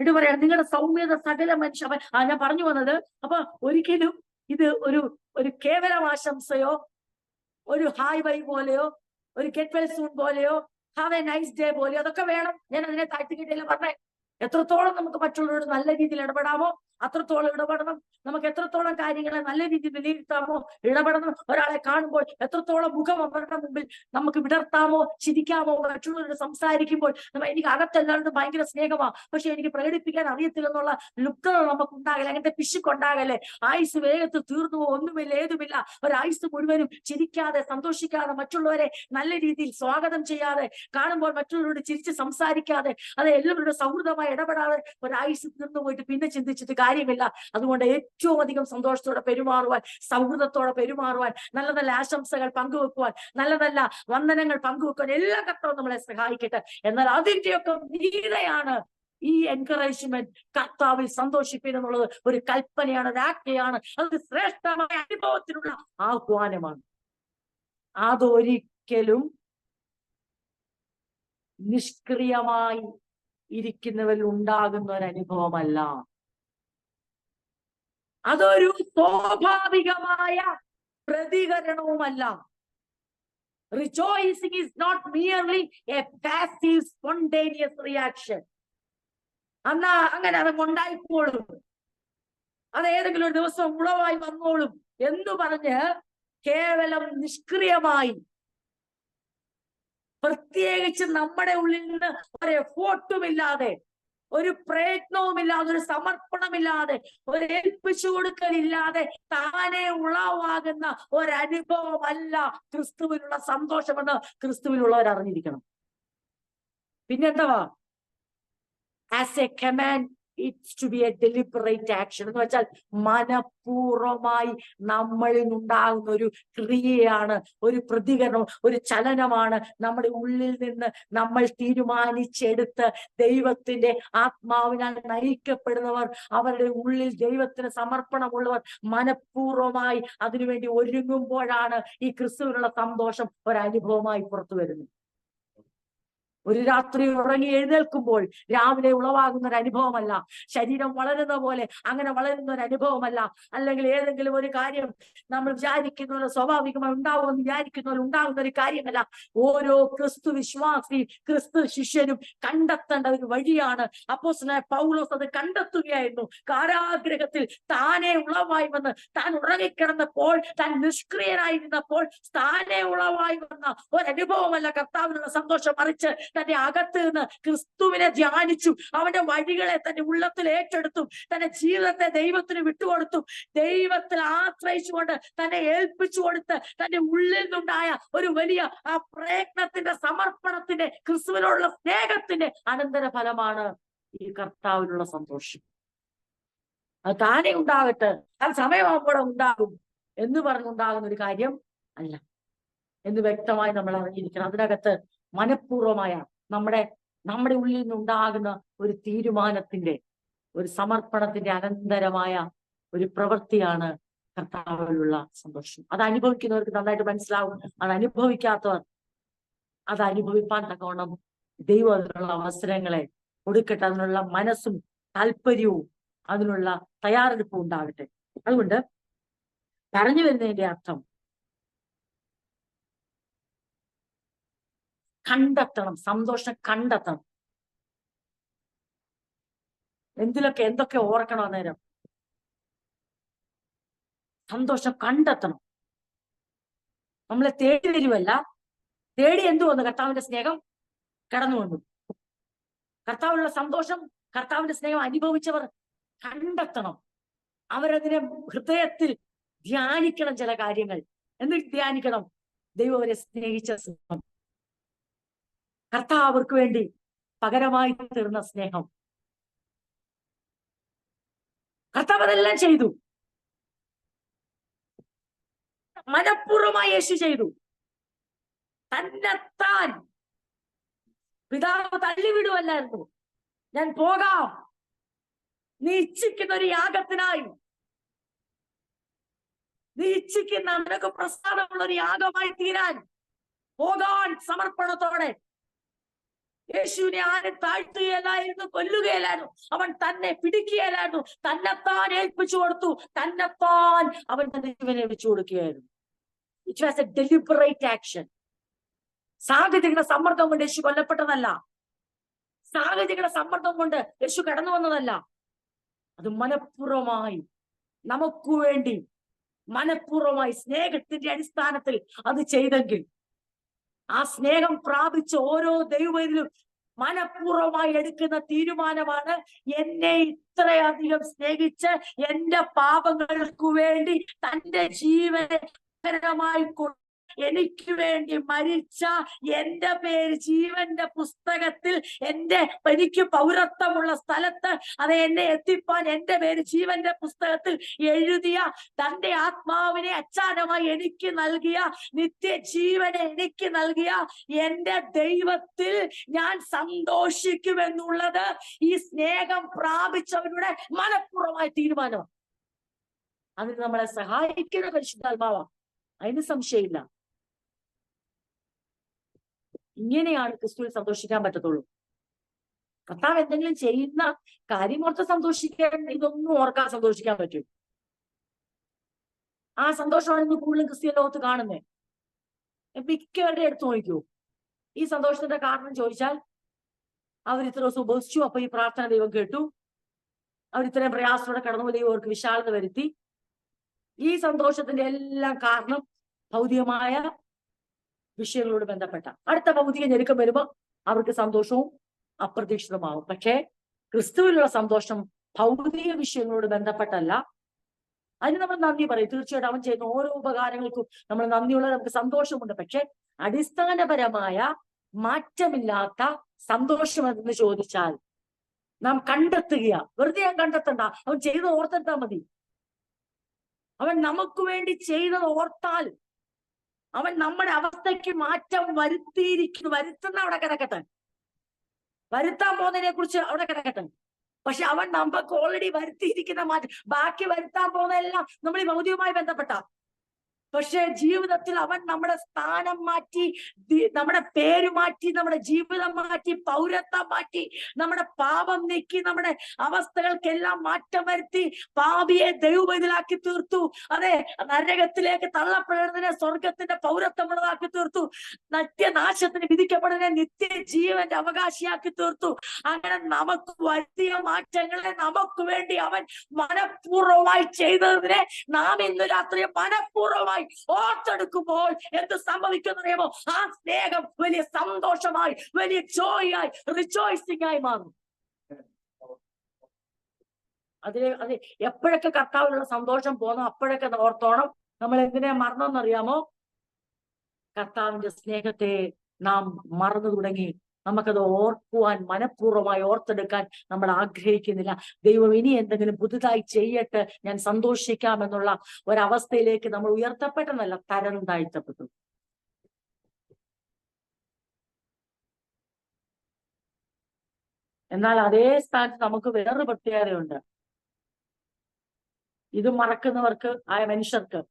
ഇത് പറയാണ്, നിങ്ങളുടെ സൗമ്യത സകല മനുഷ്യ ഞാൻ പറഞ്ഞു വന്നത്. അപ്പൊ ഒരിക്കലും ഇത് ഒരു കേവലം ആശംസയോ, ഒരു ഹായ് ബൈ പോലെയോ, ഒരു ഗെറ്റ് വെൽ സൂൺ പോലെയോ, ഹാവ് എ നൈസ് ഡേ പോലെയോ അതൊക്കെ വേണം. ഞാൻ അതിനെ താഴ്ത്തിക്കിട്ടില്ല പറഞ്ഞേ. എത്രത്തോളം നമുക്ക് മറ്റുള്ളവരോട് നല്ല രീതിയിൽ ഇടപെടാമോ അത്രത്തോളം ഇടപെടണം. നമുക്ക് എത്രത്തോളം കാര്യങ്ങളെ നല്ല രീതിയിൽ വിലയിരുത്താമോ ഇടപെടണം. ഒരാളെ കാണുമ്പോൾ എത്രത്തോളം മുഖം അവരുടെ മുമ്പിൽ നമുക്ക് വിടർത്താമോ, ചിരിക്കാമോ, മറ്റുള്ളവരോട് സംസാരിക്കുമ്പോൾ എനിക്ക് അകത്തെല്ലാവരോടും ഭയങ്കര സ്നേഹമാ, പക്ഷെ എനിക്ക് പ്രകടിപ്പിക്കാൻ അറിയത്തില്ലെന്നുള്ള ലുപ്തത നമുക്ക് ഉണ്ടാകല്ലേ, അങ്ങനത്തെ പിശുക്കുണ്ടാകല്ലേ. ആയുസ് വേഗത്തിൽ തീർന്നു, ഒന്നുമില്ല, ഏതുമില്ല. ഒരായുസ് മുഴുവനും ചിരിക്കാതെ, സന്തോഷിക്കാതെ, മറ്റുള്ളവരെ നല്ല രീതിയിൽ സ്വാഗതം ചെയ്യാതെ, കാണുമ്പോൾ മറ്റുള്ളവരോട് ചിരിച്ച് സംസാരിക്കാതെ, അത് എല്ലാവരുടെ സൗഹൃദമായി ഇടപെടാതെ ഒരായുസ് തീർന്നു പോയിട്ട് പിന്നെ ചിന്തിച്ചിട്ട് കാര്യമില്ല. അതുകൊണ്ട് ഏറ്റവും അധികം സന്തോഷത്തോടെ പെരുമാറുവാൻ, സൗഹൃദത്തോടെ പെരുമാറുവാൻ, നല്ല നല്ല ആശംസകൾ പങ്കുവെക്കുവാൻ, നല്ല നല്ല വന്ദനങ്ങൾ പങ്കുവെക്കുവാൻ എല്ലാ കർത്താവും നമ്മളെ സഹായിക്കട്ടെ. എന്നാൽ അതിന്റെയൊക്കെ മീതെയാണ് ഈ എൻകറേജ്മെന്റ്, കർത്താവിൽ സന്തോഷിപ്പിക്കുന്നുള്ളത് ഒരു കൽപ്പനയാണ്, ഒരു ആജ്ഞയാണ്. അത് ശ്രേഷ്ഠമായ അനുഭവത്തിനുള്ള ആഹ്വാനമാണ്. അതൊരിക്കലും നിഷ്ക്രിയമായി ഇരിക്കുന്നവരിൽ ഉണ്ടാകുന്ന ഒരു അനുഭവമല്ല. അതൊരു സ്വാഭാവികമായ പ്രതികരണവുമല്ല. Rejoicing is not merely a passive spontaneous reaction. അങ്ങനെ അത് ഉണ്ടായിക്കോളും, അത് ഏതെങ്കിലും ഒരു ദിവസം ഉളവായി വന്നോളും എന്ന് പറഞ്ഞ് കേവലം നിഷ്ക്രിയമായി, പ്രത്യേകിച്ച് നമ്മുടെ ഉള്ളിൽ നിന്ന് ഒരു എഫോർട്ടുമില്ലാതെ, ഒരു പ്രയത്നവുമില്ലാതെ, ഒരു സമർപ്പണമില്ലാതെ, ഒരു ഏൽപ്പിച്ചു കൊടുക്കലില്ലാതെ താനെ ഉളവാകുന്ന ഒരനുഭവമല്ല ക്രിസ്തുവിനുള്ള സന്തോഷമെന്ന് ക്രിസ്തുവിനുള്ളവർ അറിഞ്ഞിരിക്കണം. പിന്നെന്താ? As a command it's to be a deliberate action എന്ന് വെച്ചാൽ മനഃപൂർവമായി നമ്മളിൽ നിന്നുണ്ടാകുന്ന ഒരു ക്രിയയാണ്, ഒരു പ്രതികരണം, ഒരു ചലനമാണ്. നമ്മുടെ ഉള്ളിൽ നിന്ന് നമ്മൾ തീരുമാനിച്ചെടുത്ത് ദൈവത്തിന്റെ ആത്മാവിനാൽ നയിക്കപ്പെടുന്നവർ, അവരുടെ ഉള്ളിൽ ദൈവത്തിന് സമർപ്പണമുള്ളവർ മനഃപൂർവമായി അതിനുവേണ്ടി ഒരുങ്ങുമ്പോഴാണ് ഈ ക്രിസ്തുവിനുള്ള സന്തോഷം ഒരനുഭവമായി പുറത്തു വരുന്നത്. ഒരു രാത്രി ഉറങ്ങി എഴുന്നേൽക്കുമ്പോൾ രാവിലെ ഉളവാകുന്ന ഒരു അനുഭവമല്ല. ശരീരം വളരുന്ന പോലെ അങ്ങനെ വളരുന്ന ഒരു അനുഭവമല്ല. അല്ലെങ്കിൽ ഏതെങ്കിലും ഒരു കാര്യം നമ്മൾ വിചാരിക്കുന്ന പോലെ സ്വാഭാവികമായി ഉണ്ടാവുമെന്ന് വിചാരിക്കുന്ന പോലെ ഉണ്ടാകുന്ന ഒരു കാര്യമല്ല. ഓരോ ക്രിസ്തു വിശ്വാസി, ക്രിസ്തു ശിഷ്യനും കണ്ടെത്തേണ്ട ഒരു വഴിയാണ്. അപ്പോസ്തലനായ പൗലോസ് അത് കണ്ടെത്തുകയായിരുന്നു. കാരാഗ്രഹത്തിൽ താനെ ഉളവായി വന്ന്, താൻ ഉറങ്ങിക്കിടന്നപ്പോൾ, താൻ നിഷ്ക്രിയനായിരുന്നപ്പോൾ താനെ ഉളവായി വന്ന ഒരനുഭവമല്ല കർത്താവിനുള്ള സന്തോഷം. മറിച്ച് തന്റെ അകത്ത് നിന്ന് ക്രിസ്തുവിനെ ധ്യാനിച്ചു, അവന്റെ വഴികളെ തന്റെ ഉള്ളത്തിൽ ഏറ്റെടുത്തു, തന്റെ ജീവിതത്തെ ദൈവത്തിന് വിട്ടുകൊടുത്തു, ദൈവത്തിൽ ആശ്രയിച്ചുകൊണ്ട് തന്നെ ഏൽപ്പിച്ചു കൊടുത്ത് തന്റെ ഉള്ളിൽ നിന്നുണ്ടായ ഒരു വലിയ ആ പ്രയത്നത്തിന്റെ, സമർപ്പണത്തിന്റെ, ക്രിസ്തുവിനോടുള്ള സ്നേഹത്തിന്റെ അനന്തര ഫലമാണ് ഈ കർത്താവിനുള്ള സന്തോഷം. അത് താനെ ഉണ്ടാകട്ടെ, അത് സമയമാകുമ്പോൾ ഉണ്ടാകും എന്ന് പറഞ്ഞുണ്ടാകുന്ന ഒരു കാര്യം അല്ല എന്ന് വ്യക്തമായി നമ്മൾ അറിഞ്ഞിരിക്കണം. അതിനകത്ത് മനഃപൂർവമായ നമ്മുടെ ഉള്ളിൽ നിന്നുണ്ടാകുന്ന ഒരു തീരുമാനത്തിന്റെ, ഒരു സമർപ്പണത്തിന്റെ അനന്തരമായ ഒരു പ്രവൃത്തിയാണ് കർത്താവിലുള്ള സന്തോഷം. അത് അനുഭവിക്കുന്നവർക്ക് നന്നായിട്ട് മനസ്സിലാവും. അത് അനുഭവിക്കാത്തവർ അത് അനുഭവിപ്പാൻ തക്കവണ്ണം ദൈവം അതിനുള്ള അവസരങ്ങളെ കൊടുക്കട്ടെ, അതിനുള്ള മനസ്സും താല്പര്യവും അതിനുള്ള തയ്യാറെടുപ്പും ഉണ്ടാകട്ടെ. അതുകൊണ്ട് പറഞ്ഞു വരുന്നതിന്റെ അർത്ഥം, കണ്ടെത്തണം, സന്തോഷം കണ്ടെത്തണം. എന്തൊക്കെ ഓർക്കണം അന്നേരം? സന്തോഷം കണ്ടെത്തണം. നമ്മളെ തേടി വരുമല്ല, തേടി എന്തു വന്നു? കർത്താവിന്റെ സ്നേഹം കടന്നു വന്നു. കർത്താവിനുള്ള സന്തോഷം, കർത്താവിന്റെ സ്നേഹം അനുഭവിച്ചവർ കണ്ടെത്തണം. അവരതിനെ ഹൃദയത്തിൽ ധ്യാനിക്കണം. ചില കാര്യങ്ങൾ എന്നിട്ട് ധ്യാനിക്കണം. ദൈവം അവരെ സ്നേഹിച്ച സ്നേഹം, കർത്താവ് അവർക്ക് വേണ്ടി പകരമായി തീർന്ന സ്നേഹം, കർത്താവ് അതെല്ലാം ചെയ്തു. മനഃപൂർവ്വമായി യേശു ചെയ്തു. തന്നെത്താൻ പിതാവ് തള്ളിവിടുവല്ലായിരുന്നു. ഞാൻ പോകാം, നീ ഇച്ഛിക്കുന്ന ഒരു യാഗത്തിനായി, നീ ഇച്ഛിക്കുന്ന നിനക്ക് പ്രസാദമുള്ള ഒരു യാഗമായി തീരാൻ പോകാൻ സമർപ്പണത്തോടെ യേശുവിനെ ആരും താഴ്ത്തുകയല്ലായിരുന്നു, കൊല്ലുകയല്ലായിരുന്നു. അവൻ തന്നെ പിടിക്കുകയല്ലായിരുന്നു. തന്നെത്താൻ ഏൽപ്പിച്ചു കൊടുത്തു. തന്നെത്താൻ അവൻ തന്റെ ജീവനെ വെച്ചു കൊടുക്കുകയായിരുന്നു. It was a deliberate action. സാഹചര്യങ്ങളുടെ സമ്മർദ്ദം കൊണ്ട് യേശു കൊല്ലപ്പെട്ടതല്ല. സാഹചര്യങ്ങളുടെ സമ്മർദ്ദം കൊണ്ട് യേശു കടന്നു വന്നതല്ല. അത് മനഃപൂർവമായി, നമുക്ക് വേണ്ടി മനഃപൂർവമായി സ്നേഹത്തിന്റെ അടിസ്ഥാനത്തിൽ അത് ചെയ്തെങ്കിൽ, ആ സ്നേഹം പ്രാപിച്ച ഓരോ ദൈവത്തിലും മനഃപൂർവമായി എടുക്കുന്ന തീരുമാനമാണ്, എന്നെ ഇത്രയധികം സ്നേഹിച്ച് എന്റെ പാപങ്ങൾക്ക് വേണ്ടി തന്റെ ജീവനെ എനിക്ക് വേണ്ടി മരിച്ച എന്റെ പേര് ജീവന്റെ പുസ്തകത്തിൽ എനിക്ക് പൗരത്വമുള്ള സ്ഥലത്ത് അത് എന്നെ എത്തിപ്പാൻ എന്റെ പേര് ജീവന്റെ പുസ്തകത്തിൽ എഴുതിയ തന്റെ ആത്മാവിനെ അച്ചാരമായി എനിക്ക് നൽകിയ, നിത്യജീവനെ എനിക്ക് നൽകിയ എന്റെ ദൈവത്തിൽ ഞാൻ സന്തോഷിക്കുമെന്നുള്ളത് ഈ സ്നേഹം പ്രാപിച്ചവരുടെ മനഃപൂർവമായ തീരുമാനമാണ്. അതിന് നമ്മളെ സഹായിക്കുന്ന പരിശുദ്ധാത്മാവാണ്, അതിന് സംശയമില്ല. ഇങ്ങനെയാണ് ക്രിസ്തുവിൽ സന്തോഷിക്കാൻ പറ്റത്തുള്ളൂ. കർത്താവ് എന്തെങ്കിലും ചെയ്യുന്ന കാര്യം ഓർത്ത് സന്തോഷിക്കാൻ, ഇതൊന്നും ഓർക്കാൻ സന്തോഷിക്കാൻ പറ്റും. ആ സന്തോഷമാണ് ഇന്ന് കൂടുതലും ക്രിസ്ത്യ ലോകത്ത് കാണുന്നത്. മിക്കവരുടെ അടുത്ത് നോക്കൂ, ഈ സന്തോഷത്തിന്റെ കാരണം ചോദിച്ചാൽ അവർ ഇത്ര ദിവസം ഉപസിച്ചു, അപ്പൊ ഈ പ്രാർത്ഥന ദൈവം കേട്ടു, അവർ ഇത്രയും പ്രയാസത്തോടെ കടന്നു ദൈവം അവർക്ക് വിശാലത വരുത്തി. ഈ സന്തോഷത്തിന്റെ എല്ലാം കാരണം ഭൗതികമായ വിഷയങ്ങളോട് ബന്ധപ്പെട്ട അടുത്ത ഭൗതിക ഞെരുക്കം വരുമ്പോൾ അവർക്ക് സന്തോഷവും അപ്രതീക്ഷിതമാവും. പക്ഷേ ക്രിസ്തുവിലുള്ള സന്തോഷം ഭൗതിക വിഷയങ്ങളോട് ബന്ധപ്പെട്ടല്ല. അതിന് നമ്മൾ നന്ദി പറയും. തീർച്ചയായിട്ടും അവൻ ചെയ്യുന്ന ഓരോ ഉപകാരങ്ങൾക്കും നമ്മൾ നന്ദിയുള്ള, നമുക്ക് സന്തോഷമുണ്ട്. പക്ഷെ അടിസ്ഥാനപരമായ മാറ്റമില്ലാത്ത സന്തോഷം എന്ന് ചോദിച്ചാൽ നാം കണ്ടെത്തുക. വെറുതെ ഞാൻ കണ്ടെത്തണ്ട, അവൻ ചെയ്ത് ഓർത്തെടുത്താൽ മതി. അവൻ നമുക്ക് വേണ്ടി ചെയ്തത് ഓർത്താൽ അവൻ നമ്മുടെ അവസ്ഥയ്ക്ക് മാറ്റം വരുത്തുന്ന അവിടെ കിടക്കട്ടെ, വരുത്താൻ പോകുന്നതിനെ കുറിച്ച് അവിടെ കിടക്കട്ടെ. പക്ഷെ അവൻ നമുക്ക് ഓൾറെഡി വരുത്തിയിരിക്കുന്ന മാറ്റം, ബാക്കി വരുത്താൻ പോകുന്നതെല്ലാം നമ്മൾ ഈ ഭൗതികമായി ബന്ധപ്പെട്ട. പക്ഷെ ജീവിതത്തിൽ അവൻ നമ്മുടെ സ്ഥാനം മാറ്റി, നമ്മുടെ പേര് മാറ്റി, നമ്മുടെ ജീവിതം മാറ്റി, പൗരത്വം മാറ്റി, നമ്മുടെ പാപം നീക്കി, നമ്മുടെ അവസ്ഥകൾക്കെല്ലാം മാറ്റം വരുത്തി, പാപിയെ ദൈവബൈതലാക്കി തീർത്തു. അതെ, നരകത്തിലേക്ക് തള്ളപ്പെടുന്നതിനെ സ്വർഗത്തിന്റെ പൗരത്വമുള്ളതാക്കി തീർത്തു. നിത്യനാശത്തിന് വിധിക്കപ്പെടുന്നതിനെ നിത്യജീവന്റെ അവകാശിയാക്കി തീർത്തു. അങ്ങനെ നമുക്ക് വരുത്തിയ മാറ്റങ്ങളെ നമുക്ക് വേണ്ടി അവൻ മനഃപൂർവ്വമായി ചെയ്തതിനെ നാം ഇന്ന് രാത്രി മനഃപൂർവ്വമായി ഓർത്തെടുക്കുമ്പോൾ എന്ത് സംഭവിക്കുന്ന അറിയാമോ? ആ സ്നേഹം വലിയ സന്തോഷമായി, വലിയ ജോയായി, റിജോയ്സിംഗ് ആയി മാറും. അത് എപ്പോഴൊക്കെ കർത്താവിലുള്ള സന്തോഷം പോന്നോ അപ്പോഴൊക്കെ ഓർത്തോണം. നമ്മൾ എന്തിനെ മറന്നെന്നറിയാമോ? കർത്താവിന്റെ സ്നേഹത്തെ നാം മറന്നു തുടങ്ങി. നമുക്കത് ഓർക്കുവാൻ, മനഃപൂർവ്വമായി ഓർത്തെടുക്കാൻ നമ്മൾ ആഗ്രഹിക്കുന്നില്ല. ദൈവം ഇനി എന്തെങ്കിലും പുതുതായി ചെയ്യട്ടെ, ഞാൻ സന്തോഷിക്കാമെന്നുള്ള ഒരവസ്ഥയിലേക്ക് നമ്മൾ ഉയർത്തപ്പെട്ടെന്നല്ല, തരം താഴ്ത്തപ്പെട്ടു. എന്നാൽ അതേ സ്ഥാനത്ത് നമുക്ക് വേറൊരു പ്രത്യേകതയുണ്ട്. ഇത് മറക്കുന്നവർക്ക്, ആയ മനുഷ്യർക്ക്,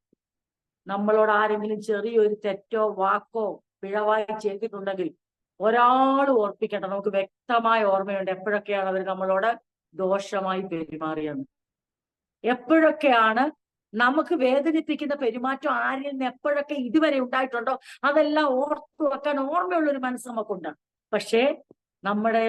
നമ്മളോട് ആരെങ്കിലും ചെറിയൊരു തെറ്റോ വാക്കോ പിഴവായി ചെയ്തിട്ടുണ്ടെങ്കിൽ ഒരാൾ ഓർപ്പിക്കട്ടെ. നമുക്ക് വ്യക്തമായ ഓർമ്മയുണ്ട് എപ്പോഴൊക്കെയാണ് അവർ നമ്മളോട് ദോഷമായി പെരുമാറിയെന്ന്. എപ്പോഴൊക്കെയാണ് നമുക്ക് വേദനിപ്പിക്കുന്ന പെരുമാറ്റം ആരിൽ നിന്ന് എപ്പോഴൊക്കെ ഇതുവരെ ഉണ്ടായിട്ടുണ്ടോ അതെല്ലാം ഓർത്തു വെക്കാൻ ഓർമ്മയുള്ളൊരു മനസ്സ് നമുക്കുണ്ട്. പക്ഷേ നമ്മുടെ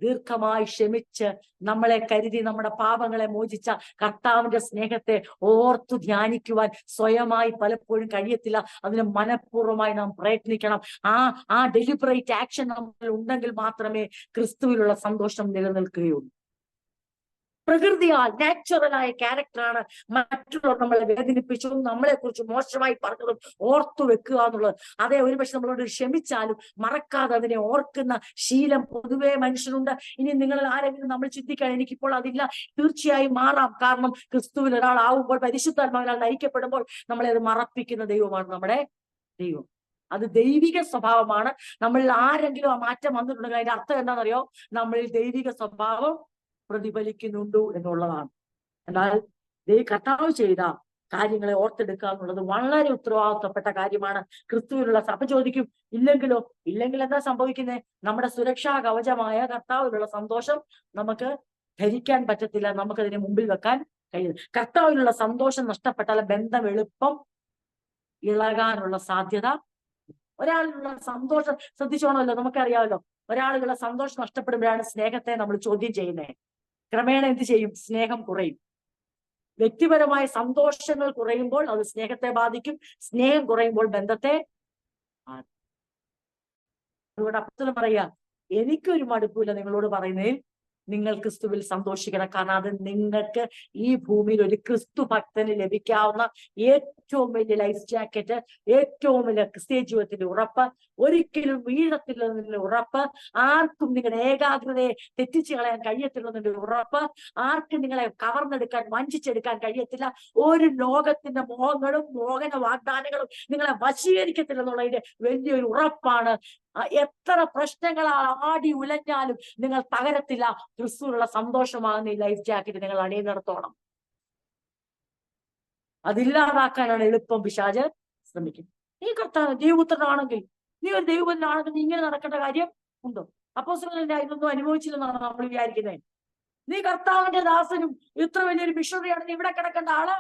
ദീർഘമായി ക്ഷമിച്ച് നമ്മളെ കരുതി നമ്മുടെ പാപങ്ങളെ മോചിച്ച കർത്താവിന്റെ സ്നേഹത്തെ ഓർത്തു ധ്യാനിക്കുവാൻ സ്വയമായി പലപ്പോഴും കഴിയത്തില്ല. അതിന് മനഃപൂർവ്വമായി നാം പ്രയത്നിക്കണം. ആ ഡെലിബറേറ്റ് ആക്ഷൻ നമ്മൾ ഉണ്ടെങ്കിൽ മാത്രമേ ക്രിസ്തുവിലുള്ള സന്തോഷം നിലനിൽക്കുകയുള്ളൂ. പ്രകൃതിയാൽ നാച്ചുറലായ ക്യാരക്ടറാണ് മറ്റുള്ളവർ നമ്മളെ വേദനിപ്പിച്ചതും നമ്മളെ കുറിച്ച് മോശമായി പറഞ്ഞതും ഓർത്തു വെക്കുക എന്നുള്ളത്. അതേ ഒരുപക്ഷെ നമ്മളോട് ക്ഷമിച്ചാലും മറക്കാതെ അതിനെ ഓർക്കുന്ന ശീലം പൊതുവേ മനുഷ്യനുണ്ട്. ഇനി നിങ്ങൾ ആരെങ്കിലും നമ്മൾ ചിന്തിക്കാൻ എനിക്കിപ്പോൾ അതില്ല, തീർച്ചയായും മാറാം. കാരണം ക്രിസ്തുവിൽ ഒരാളാവുമ്പോൾ, പരിശുദ്ധാത്മാവിനാൽ നയിക്കപ്പെടുമ്പോൾ നമ്മളെ അത് മറപ്പിക്കുന്ന ദൈവമാണ് നമ്മുടെ ദൈവം. അത് ദൈവിക സ്വഭാവമാണ്. നമ്മളിൽ ആരെങ്കിലും ആ മാറ്റം വന്നിട്ടുണ്ടെങ്കിൽ അതിന്റെ അർത്ഥം എന്താണെന്നറിയോ? നമ്മളിൽ ദൈവിക സ്വഭാവം പ്രതിഫലിക്കുന്നുണ്ടു എന്നുള്ളതാണ്. എന്നാൽ കർത്താവ് ചെയ്ത കാര്യങ്ങളെ ഓർത്തെടുക്കുക എന്നുള്ളത് വളരെ ഉത്തരവാദിത്തപ്പെട്ട കാര്യമാണ്. ക്രിസ്തുവിലുള്ള സഭ ചോദിക്കും, ഇല്ലെങ്കിലോ? ഇല്ലെങ്കിൽ എന്താ സംഭവിക്കുന്നത്? നമ്മുടെ സുരക്ഷാ കവചമായ കർത്താവിലുള്ള സന്തോഷം നമുക്ക് ധരിക്കാൻ പറ്റത്തില്ല, നമുക്കതിനെ മുമ്പിൽ വെക്കാൻ കഴിയില്ല. കർത്താവിലുള്ള സന്തോഷം നഷ്ടപ്പെട്ടാൽ ബന്ധം എളുപ്പം ഇളകാനുള്ള സാധ്യത. ഒരാളിലുള്ള സന്തോഷം ശ്രദ്ധിച്ചോണമല്ലോ, നമുക്കറിയാമല്ലോ, ഒരാളുകളുടെ സന്തോഷം നഷ്ടപ്പെടുമ്പോഴാണ് സ്നേഹത്തെ നമ്മൾ ചോദ്യം ചെയ്യുന്നത്. ക്രമേണ എന്ത് ചെയ്യും? സ്നേഹം കുറയും. വ്യക്തിപരമായ സന്തോഷങ്ങൾ കുറയുമ്പോൾ അത് സ്നേഹത്തെ ബാധിക്കും. സ്നേഹം കുറയുമ്പോൾ ബന്ധത്തെ. അതുകൊണ്ട് അപ്പോസ്തലൻ പറയാ, എനിക്കൊരു മടുപ്പില്ല നിങ്ങളോട് പറയുന്നതിൽ, നിങ്ങൾ ക്രിസ്തുവിൽ സന്തോഷിക്കണം. കാരണം അത് നിങ്ങൾക്ക് ഈ ഭൂമിയിൽ ഒരു ക്രിസ്തു ഭക്തന് ലഭിക്കാവുന്ന ഏറ്റവും വലിയ ലൈഫ് ജാക്കറ്റ്, ഏറ്റവും വലിയ ക്രിസ്തീയ ജീവിതത്തിന്റെ ഉറപ്പ്, ഒരിക്കലും വീഴത്തില്ലെന്നതിന്റെ ഉറപ്പ്, ആർക്കും നിങ്ങളുടെ ഏകാഗ്രതയെ തെറ്റിച്ചു കളയാൻ കഴിയത്തില്ലെന്നതിന്റെ ഉറപ്പ്, ആർക്കും നിങ്ങളെ കവർന്നെടുക്കാൻ, വഞ്ചിച്ചെടുക്കാൻ കഴിയത്തില്ല. ഒരു ലോകത്തിന്റെ മോഹങ്ങളും മോഹന വാഗ്ദാനങ്ങളും നിങ്ങളെ വശീകരിക്കത്തില്ലെന്നുള്ളതിന്റെ വലിയൊരു ഉറപ്പാണ്. എത്ര പ്രശ്നങ്ങൾ ആടി ഉലഞ്ഞാലും നിങ്ങൾ തകരത്തില്ല. ക്രിസ്തുവിനുള്ള സന്തോഷമാകുന്ന ഈ ലൈഫ് ജാക്കറ്റ് നിങ്ങൾ അണിയുന്നിടത്തോളം അതില്ലാതാക്കാനാണ് എളുപ്പം പിശാച് ശ്രമിക്കുന്നത്. നീ കർത്താവ് ദൈവപുത്രനാണെങ്കിൽ, നീ ഒരു ദൈവപുത്രനാണെങ്കിൽ നീ ഇങ്ങനെ നടക്കേണ്ട കാര്യം ഉണ്ടോ? അപ്പോസ്തലൻ ഇതൊന്നും അനുഭവിച്ചില്ലെന്നാണ് നമ്മൾ വിചാരിക്കുന്നത്. നീ കർത്താവിന്റെ ദാസനും ഇത്ര വലിയൊരു മിഷണറിയാണ്, നീ ഇവിടെ കിടക്കേണ്ട ആള്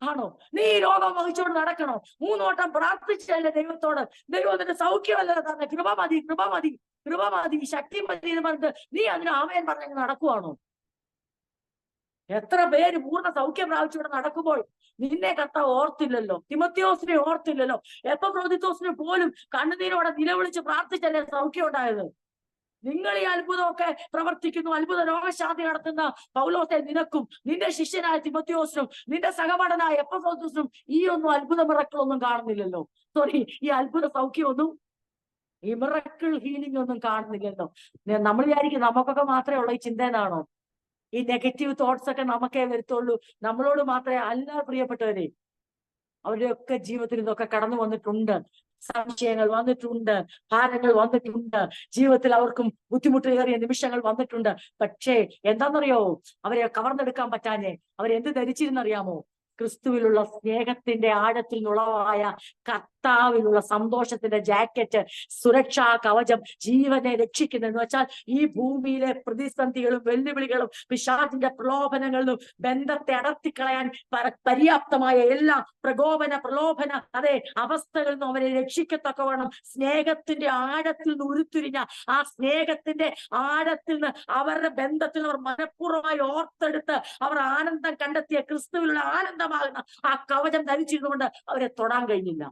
ആണോ? നീ രോഗം വഹിച്ചുകൊണ്ട് നടക്കണോ? 3 വട്ടം പ്രാർത്ഥിച്ചല്ലേ ദൈവത്തോട്, ദൈവം നിന്റെ സൗഖ്യമല്ല തന്നെ, കൃപ മതി, കൃപ മതി, കൃപ മതി, ശക്തി മതി എന്ന് പറഞ്ഞിട്ട് നീ അതിന് ആമേൻ പറഞ്ഞ് നടക്കുവാണോ? എത്ര പേര് പൂർണ്ണ സൗഖ്യം പ്രാപിച്ചുകൊണ്ട് നടക്കുമ്പോൾ നിന്നെ കർത്താവ് ഓർത്തില്ലല്ലോ, തിമോത്തിയോസിനെ ഓർത്തില്ലല്ലോ, എപ്പഫ്രോദിത്തോസിനെ പോലും കണ്ണുനീരോടെ നിലവിളിച്ച് പ്രാർത്ഥിച്ചല്ലേ സൗഖ്യം ഉണ്ടായത്. നിങ്ങൾ ഈ അത്ഭുതമൊക്കെ പ്രവർത്തിക്കുന്നു, അത്ഭുത രോഗശാന്തി നടത്തുന്ന പൗലോസെ, നിനക്കും നിന്റെ ശിഷ്യനായ തിമോത്തിയോസിനും നിന്റെ സഹപാഠനായ എപ്പഫ്രോദിത്തോസിനും ഈ ഒന്നും അത്ഭുത മിറക്കിളൊന്നും കാണുന്നില്ലല്ലോ. സോറി, ഈ അത്ഭുത സൗഖ്യമൊന്നും, ഈ മിറക്കിൾ ഹീലിംഗ് ഒന്നും കാണുന്നില്ലല്ലോ. നമ്മൾ വിചാരിക്കും നമുക്കൊക്കെ മാത്രമേ ഉള്ള ഈ ചിന്ത എന്നാണോ? ഈ നെഗറ്റീവ് തോട്ട്സ് ഒക്കെ നമുക്കേ വരുത്തുള്ളൂ. നമ്മളോട് മാത്രമേ അല്ല, പ്രിയപ്പെട്ടവരെ. അവരുടെയൊക്കെ ജീവിതത്തിൽ ഇതൊക്കെ കടന്നു വന്നിട്ടുണ്ട്. സംശയങ്ങൾ വന്നിട്ടുണ്ട്, ഭാരങ്ങൾ വന്നിട്ടുണ്ട്, ജീവിതത്തിൽ അവർക്കും ബുദ്ധിമുട്ടേറിയ നിമിഷങ്ങൾ വന്നിട്ടുണ്ട്. പക്ഷേ എന്താണെന്നറിയോ? അവരെ കവർന്നെടുക്കാൻ പറ്റാഞ്ഞേ അവരെന്ത് ധരിച്ചിരുന്നറിയാമോ? ക്രിസ്തുവിലുള്ള സ്നേഹത്തിന്റെ ആഴത്തിൽ ഉളവായ കർത്താവിലുള്ള സന്തോഷത്തിന്റെ ജാക്കറ്റ്, സുരക്ഷാ കവചം, ജീവനെ രക്ഷിക്കുന്നതെന്ന് വെച്ചാൽ ഈ ഭൂമിയിലെ പ്രതിസന്ധികളും വെല്ലുവിളികളും പിശാചിന്റെ പ്രലോഭനങ്ങളിലും ബന്ധത്തെ അടർത്തിക്കളയാൻ പര്യാപ്തമായ എല്ലാ പ്രലോഭന അവസ്ഥകളിൽ നിന്നും അവരെ രക്ഷിക്കത്തക്കവണ്ണം സ്നേഹത്തിന്റെ ആഴത്തിൽ നിന്ന് ഉരുത്തിരിഞ്ഞ ആ സ്നേഹത്തിന്റെ ആഴത്തിൽ നിന്ന് അവരുടെ ബന്ധത്തിൽ അവർ മനഃപൂർവ്വമായി ഓർത്തെടുത്ത് അവർ ആനന്ദം കണ്ടെത്തിയ ക്രിസ്തുവിലുള്ള ആനന്ദമാകുന്ന ആ കവചം ധരിച്ചിരുന്നുകൊണ്ട് അവരെ തൊടാൻ കഴിഞ്ഞില്ല.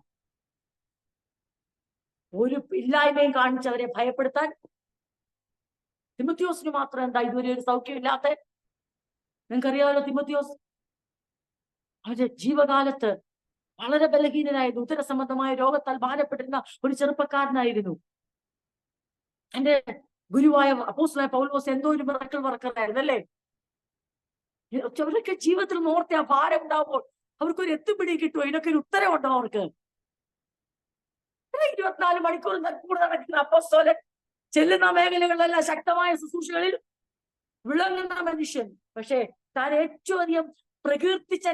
ഒരു ഇല്ലായ്മയും കാണിച്ച് അവരെ ഭയപ്പെടുത്താൻ. തിമോത്തിയോസിന് മാത്രം എന്താ ഇതുവരെ ഒരു സൗഖ്യമില്ലാത്ത? നിങ്ങൾക്കറിയാമല്ലോ, തിമോത്തിയോസ് അവരുടെ ജീവകാലത്ത് വളരെ ബലഹീനനായിരുന്നു, ഉദര സംബന്ധമായ രോഗത്താൽ ഭാരപ്പെട്ടിരുന്ന ഒരു ചെറുപ്പക്കാരനായിരുന്നു. എന്റെ ഗുരുവായ അപ്പോസ്തലനായ പൗലോസ് എന്തോ ഒരു മിറക്കിൾ വർക്കറായിരുന്നു അല്ലേ? അവരൊക്കെ ജീവിതത്തിൽ നോർത്തെ ആ ഭാരം ഉണ്ടാവുമ്പോൾ അവർക്കൊരു എത്തുപിടി കിട്ടുമോ? ഇതിനൊക്കെ ഒരു ഉത്തരവുണ്ടോ അവർക്ക്? 24 മണിക്കൂർ കൂടെ നടക്കുന്ന അപ്പോസ്തലൻ, ചെല്ലുന്ന മേഖലകളിലെല്ലാം ശക്തമായ ശുശ്രൂഷകളിൽ വിളങ്ങുന്ന മനുഷ്യൻ. പക്ഷെ താൻ ഏറ്റവും അധികം പ്രകീർത്തിച്ച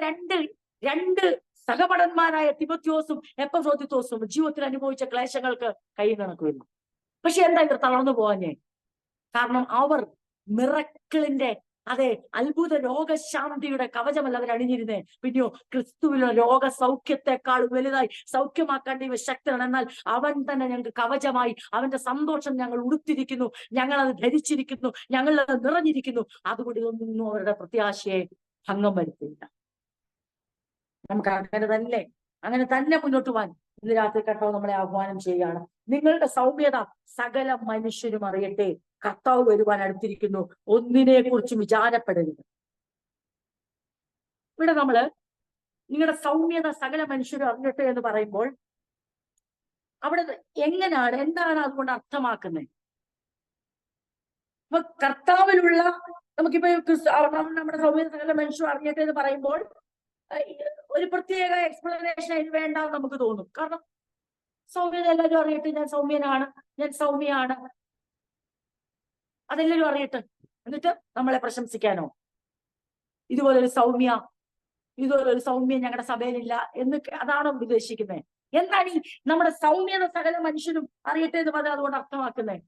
രണ്ട് സഹപഠന്മാരായ തിമോത്തിയോസും എപ്പഫ്രോദിത്തോസും ജീവിതത്തിൽ അനുഭവിച്ച ക്ലേശങ്ങൾക്ക് കൈ കണക്കുമില്ല. പക്ഷെ എന്താ ഇവർ തളർന്നു പോവാഞ്ഞേ? കാരണം അവർ മിറക്കിളിന്റെ അതെ, അത്ഭുത രോഗശാന്തിയുടെ കവചമല്ല അവർ അണിഞ്ഞിരുന്നേ, പിന്നെയോ ക്രിസ്തുവിലുള്ള രോഗ സൗഖ്യത്തെക്കാൾ വലുതായി സൗഖ്യമാക്കാൻ ദൈവ ശക്തനാണ്. എന്നാൽ അവൻ തന്നെ ഞങ്ങൾക്ക് കവചമായി, അവന്റെ സന്തോഷം ഞങ്ങൾ ഉടുത്തിരിക്കുന്നു, ഞങ്ങൾ അത് ധരിച്ചിരിക്കുന്നു, ഞങ്ങൾ അത് നിറഞ്ഞിരിക്കുന്നു. അതുകൊണ്ട് ഇതൊന്നും അവരുടെ പ്രത്യാശയെ ഭംഗം വരുത്തില്ല. നമുക്ക് അങ്ങനെ തന്നെ മുന്നോട്ട് പോകാൻ ഇന്ന് രാത്രി കർത്താവ് നമ്മളെ ആഹ്വാനം ചെയ്യുകയാണ്. നിങ്ങളുടെ സൗമ്യത സകല മനുഷ്യരും അറിയട്ടെ, കർത്താവ് വരുവാൻ അടുത്തിരിക്കുന്നു, ഒന്നിനെ കുറിച്ചും വിചാരപ്പെടരുത്. ഇവിടെ നിങ്ങളുടെ സൗമ്യത സകല മനുഷ്യരും അറിയട്ടെ എന്ന് പറയുമ്പോൾ അവിടെ എന്താണ് അതുകൊണ്ട് അർത്ഥമാക്കുന്നത്? അപ്പൊ കർത്താവിലുള്ള നമുക്കിപ്പോ നമ്മുടെ സൗമ്യത സകല മനുഷ്യരും അറിയട്ടെ എന്ന് പറയുമ്പോൾ ഒരു പ്രത്യേക എക്സ്പ്ലനേഷൻ അതിന് വേണ്ട നമുക്ക് തോന്നും. കാരണം സൗമ്യത എല്ലാവരും അറിയട്ടെ, ഞാൻ സൗമ്യനാണ്, ഞാൻ സൗമ്യയാണ്, അതെല്ലാവരും അറിയട്ടെ, എന്നിട്ട് നമ്മളെ പ്രശംസിക്കാനോ? ഇതുപോലൊരു സൗമ്യം ഞങ്ങളുടെ സഭയിലില്ല എന്ന് അതാണോ ഉദ്ദേശിക്കുന്നത്? എന്താണ് ഈ നമ്മുടെ സൗമ്യത സകല മനുഷ്യരും അറിയട്ടെ എന്ന് പറഞ്ഞാൽ അതുകൊണ്ട് അർത്ഥമാക്കുന്നത്?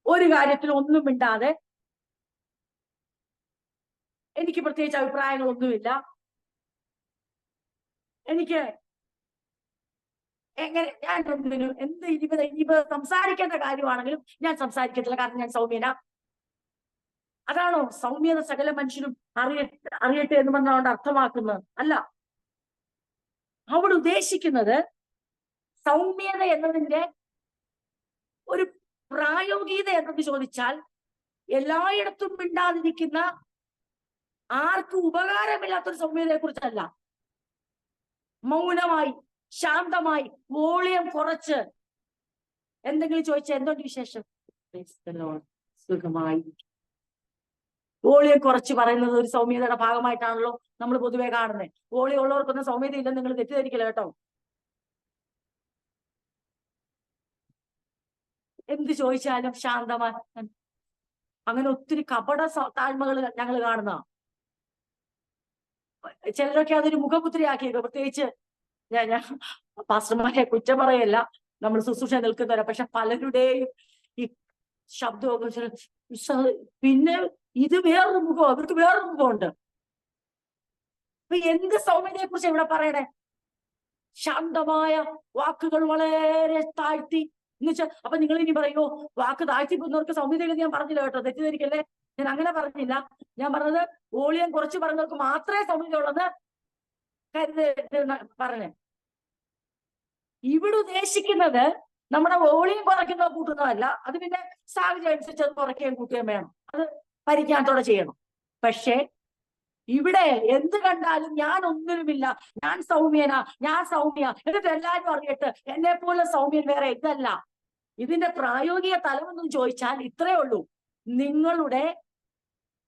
ഒരു കാര്യത്തിൽ ഒന്നും മിണ്ടാതെ, എനിക്ക് പ്രത്യേകിച്ച് അഭിപ്രായങ്ങളൊന്നുമില്ല, എനിക്ക് ഞാൻ ഇനിയിപ്പോ സംസാരിക്കേണ്ട കാര്യമാണെങ്കിലും ഞാൻ സംസാരിക്കത്തില്ല, കാരണം ഞാൻ സൗമ്യന. അതാണോ സൗമ്യത സകല മനുഷ്യരും അറിയട്ടെ എന്ന് പറഞ്ഞുകൊണ്ട് അർത്ഥമാക്കുന്നത്? അല്ല. അവിടെ ഉദ്ദേശിക്കുന്നത് സൗമ്യത എന്നതിന്റെ ഒരു പ്രായോഗികത എന്നത് ചോദിച്ചാൽ എല്ലായിടത്തും മിണ്ടാതിരിക്കുന്ന, ആർക്കും ഉപകാരമില്ലാത്തൊരു സൗമ്യതയെ കുറിച്ചല്ല. മൗനമായി, ശാന്തമായി, വോളിയം കുറച്ച് എന്തെങ്കിലും ചോദിച്ചാൽ എന്തുകൊണ്ട് വിശേഷം, സുഖമായി, വോളിയം കുറച്ച് പറയുന്നത് ഒരു സൗമ്യതയുടെ ഭാഗമായിട്ടാണല്ലോ നമ്മൾ പൊതുവെ കാണുന്നത്. വോളിയം ഉള്ളവർക്കൊന്നും സൗമ്യത ഇല്ലെന്ന് നിങ്ങൾ തെറ്റിദ്ധരിക്കില്ല കേട്ടോ. എന്ത് ചോദിച്ചാലും ശാന്തമായി, അങ്ങനെ ഒത്തിരി കപട താഴ്മകൾ ഞങ്ങൾ കാണുന്ന ചിലരൊക്കെ അതൊരു മുഖമുദ്രയാക്കിയത്. പ്രത്യേകിച്ച് ഞാൻ പാസ്റ്റർമാരെ കുറ്റം പറയല്ല, നമ്മൾ ശുശ്രൂഷ നിൽക്കുന്നവരാ, പക്ഷെ പലരുടെയും ഈ ശബ്ദമൊക്കെ പിന്നെ ഇത് വേറൊരു മുഖം, അവർക്ക് വേറൊരു മുഖമുണ്ട്. അപ്പൊ എന്ത് സൗമ്യതയെ കുറിച്ച് ഇവിടെ പറയണേ? ശാന്തമായ വാക്കുകൾ വളരെ താഴ്ത്തി എന്ന് വെച്ചാൽ, അപ്പൊ നിങ്ങൾ ഇനി പറയോ വാക്ക് താഴ്ത്തി പോകുന്നവർക്ക് സൗമ്യതയില്ലെന്ന് ഞാൻ പറഞ്ഞില്ല കേട്ടോ, തെറ്റിദ്ധരിക്കല്ലേ, ഞാൻ അങ്ങനെ പറഞ്ഞില്ല. ഞാൻ പറഞ്ഞത് വോളിയം കുറച്ച് പറഞ്ഞവർക്ക് മാത്രമേ സൗമ്യത ഉള്ളത് പറഞ്ഞേ. ഇവിടെ ഉദ്ദേശിക്കുന്നത് നമ്മുടെ വോളിയം കുറയ്ക്കുന്ന കൂട്ടുന്നതല്ല, അത് പിന്നെ സാഹചര്യം അനുസരിച്ച് അത് കുറയ്ക്കുകയും കൂട്ടുകയും വേണം, അത് പരിജ്ഞാനത്തോടെ ചെയ്യണം. പക്ഷെ ഇവിടെ എന്ത് കണ്ടാലും ഞാൻ ഒന്നിനുമില്ല, ഞാൻ സൗമ്യനാ, ഞാൻ സൗമ്യ, എന്നിട്ട് എല്ലാവരും അറിയട്ടെ എന്നെ പോലെ സൗമ്യൻ വേറെ ഇതല്ല. ഇതിന്റെ പ്രായോഗിക തലമെന്ന് ചോദിച്ചാൽ ഇത്രയേ ഉള്ളൂ: നിങ്ങളുടെ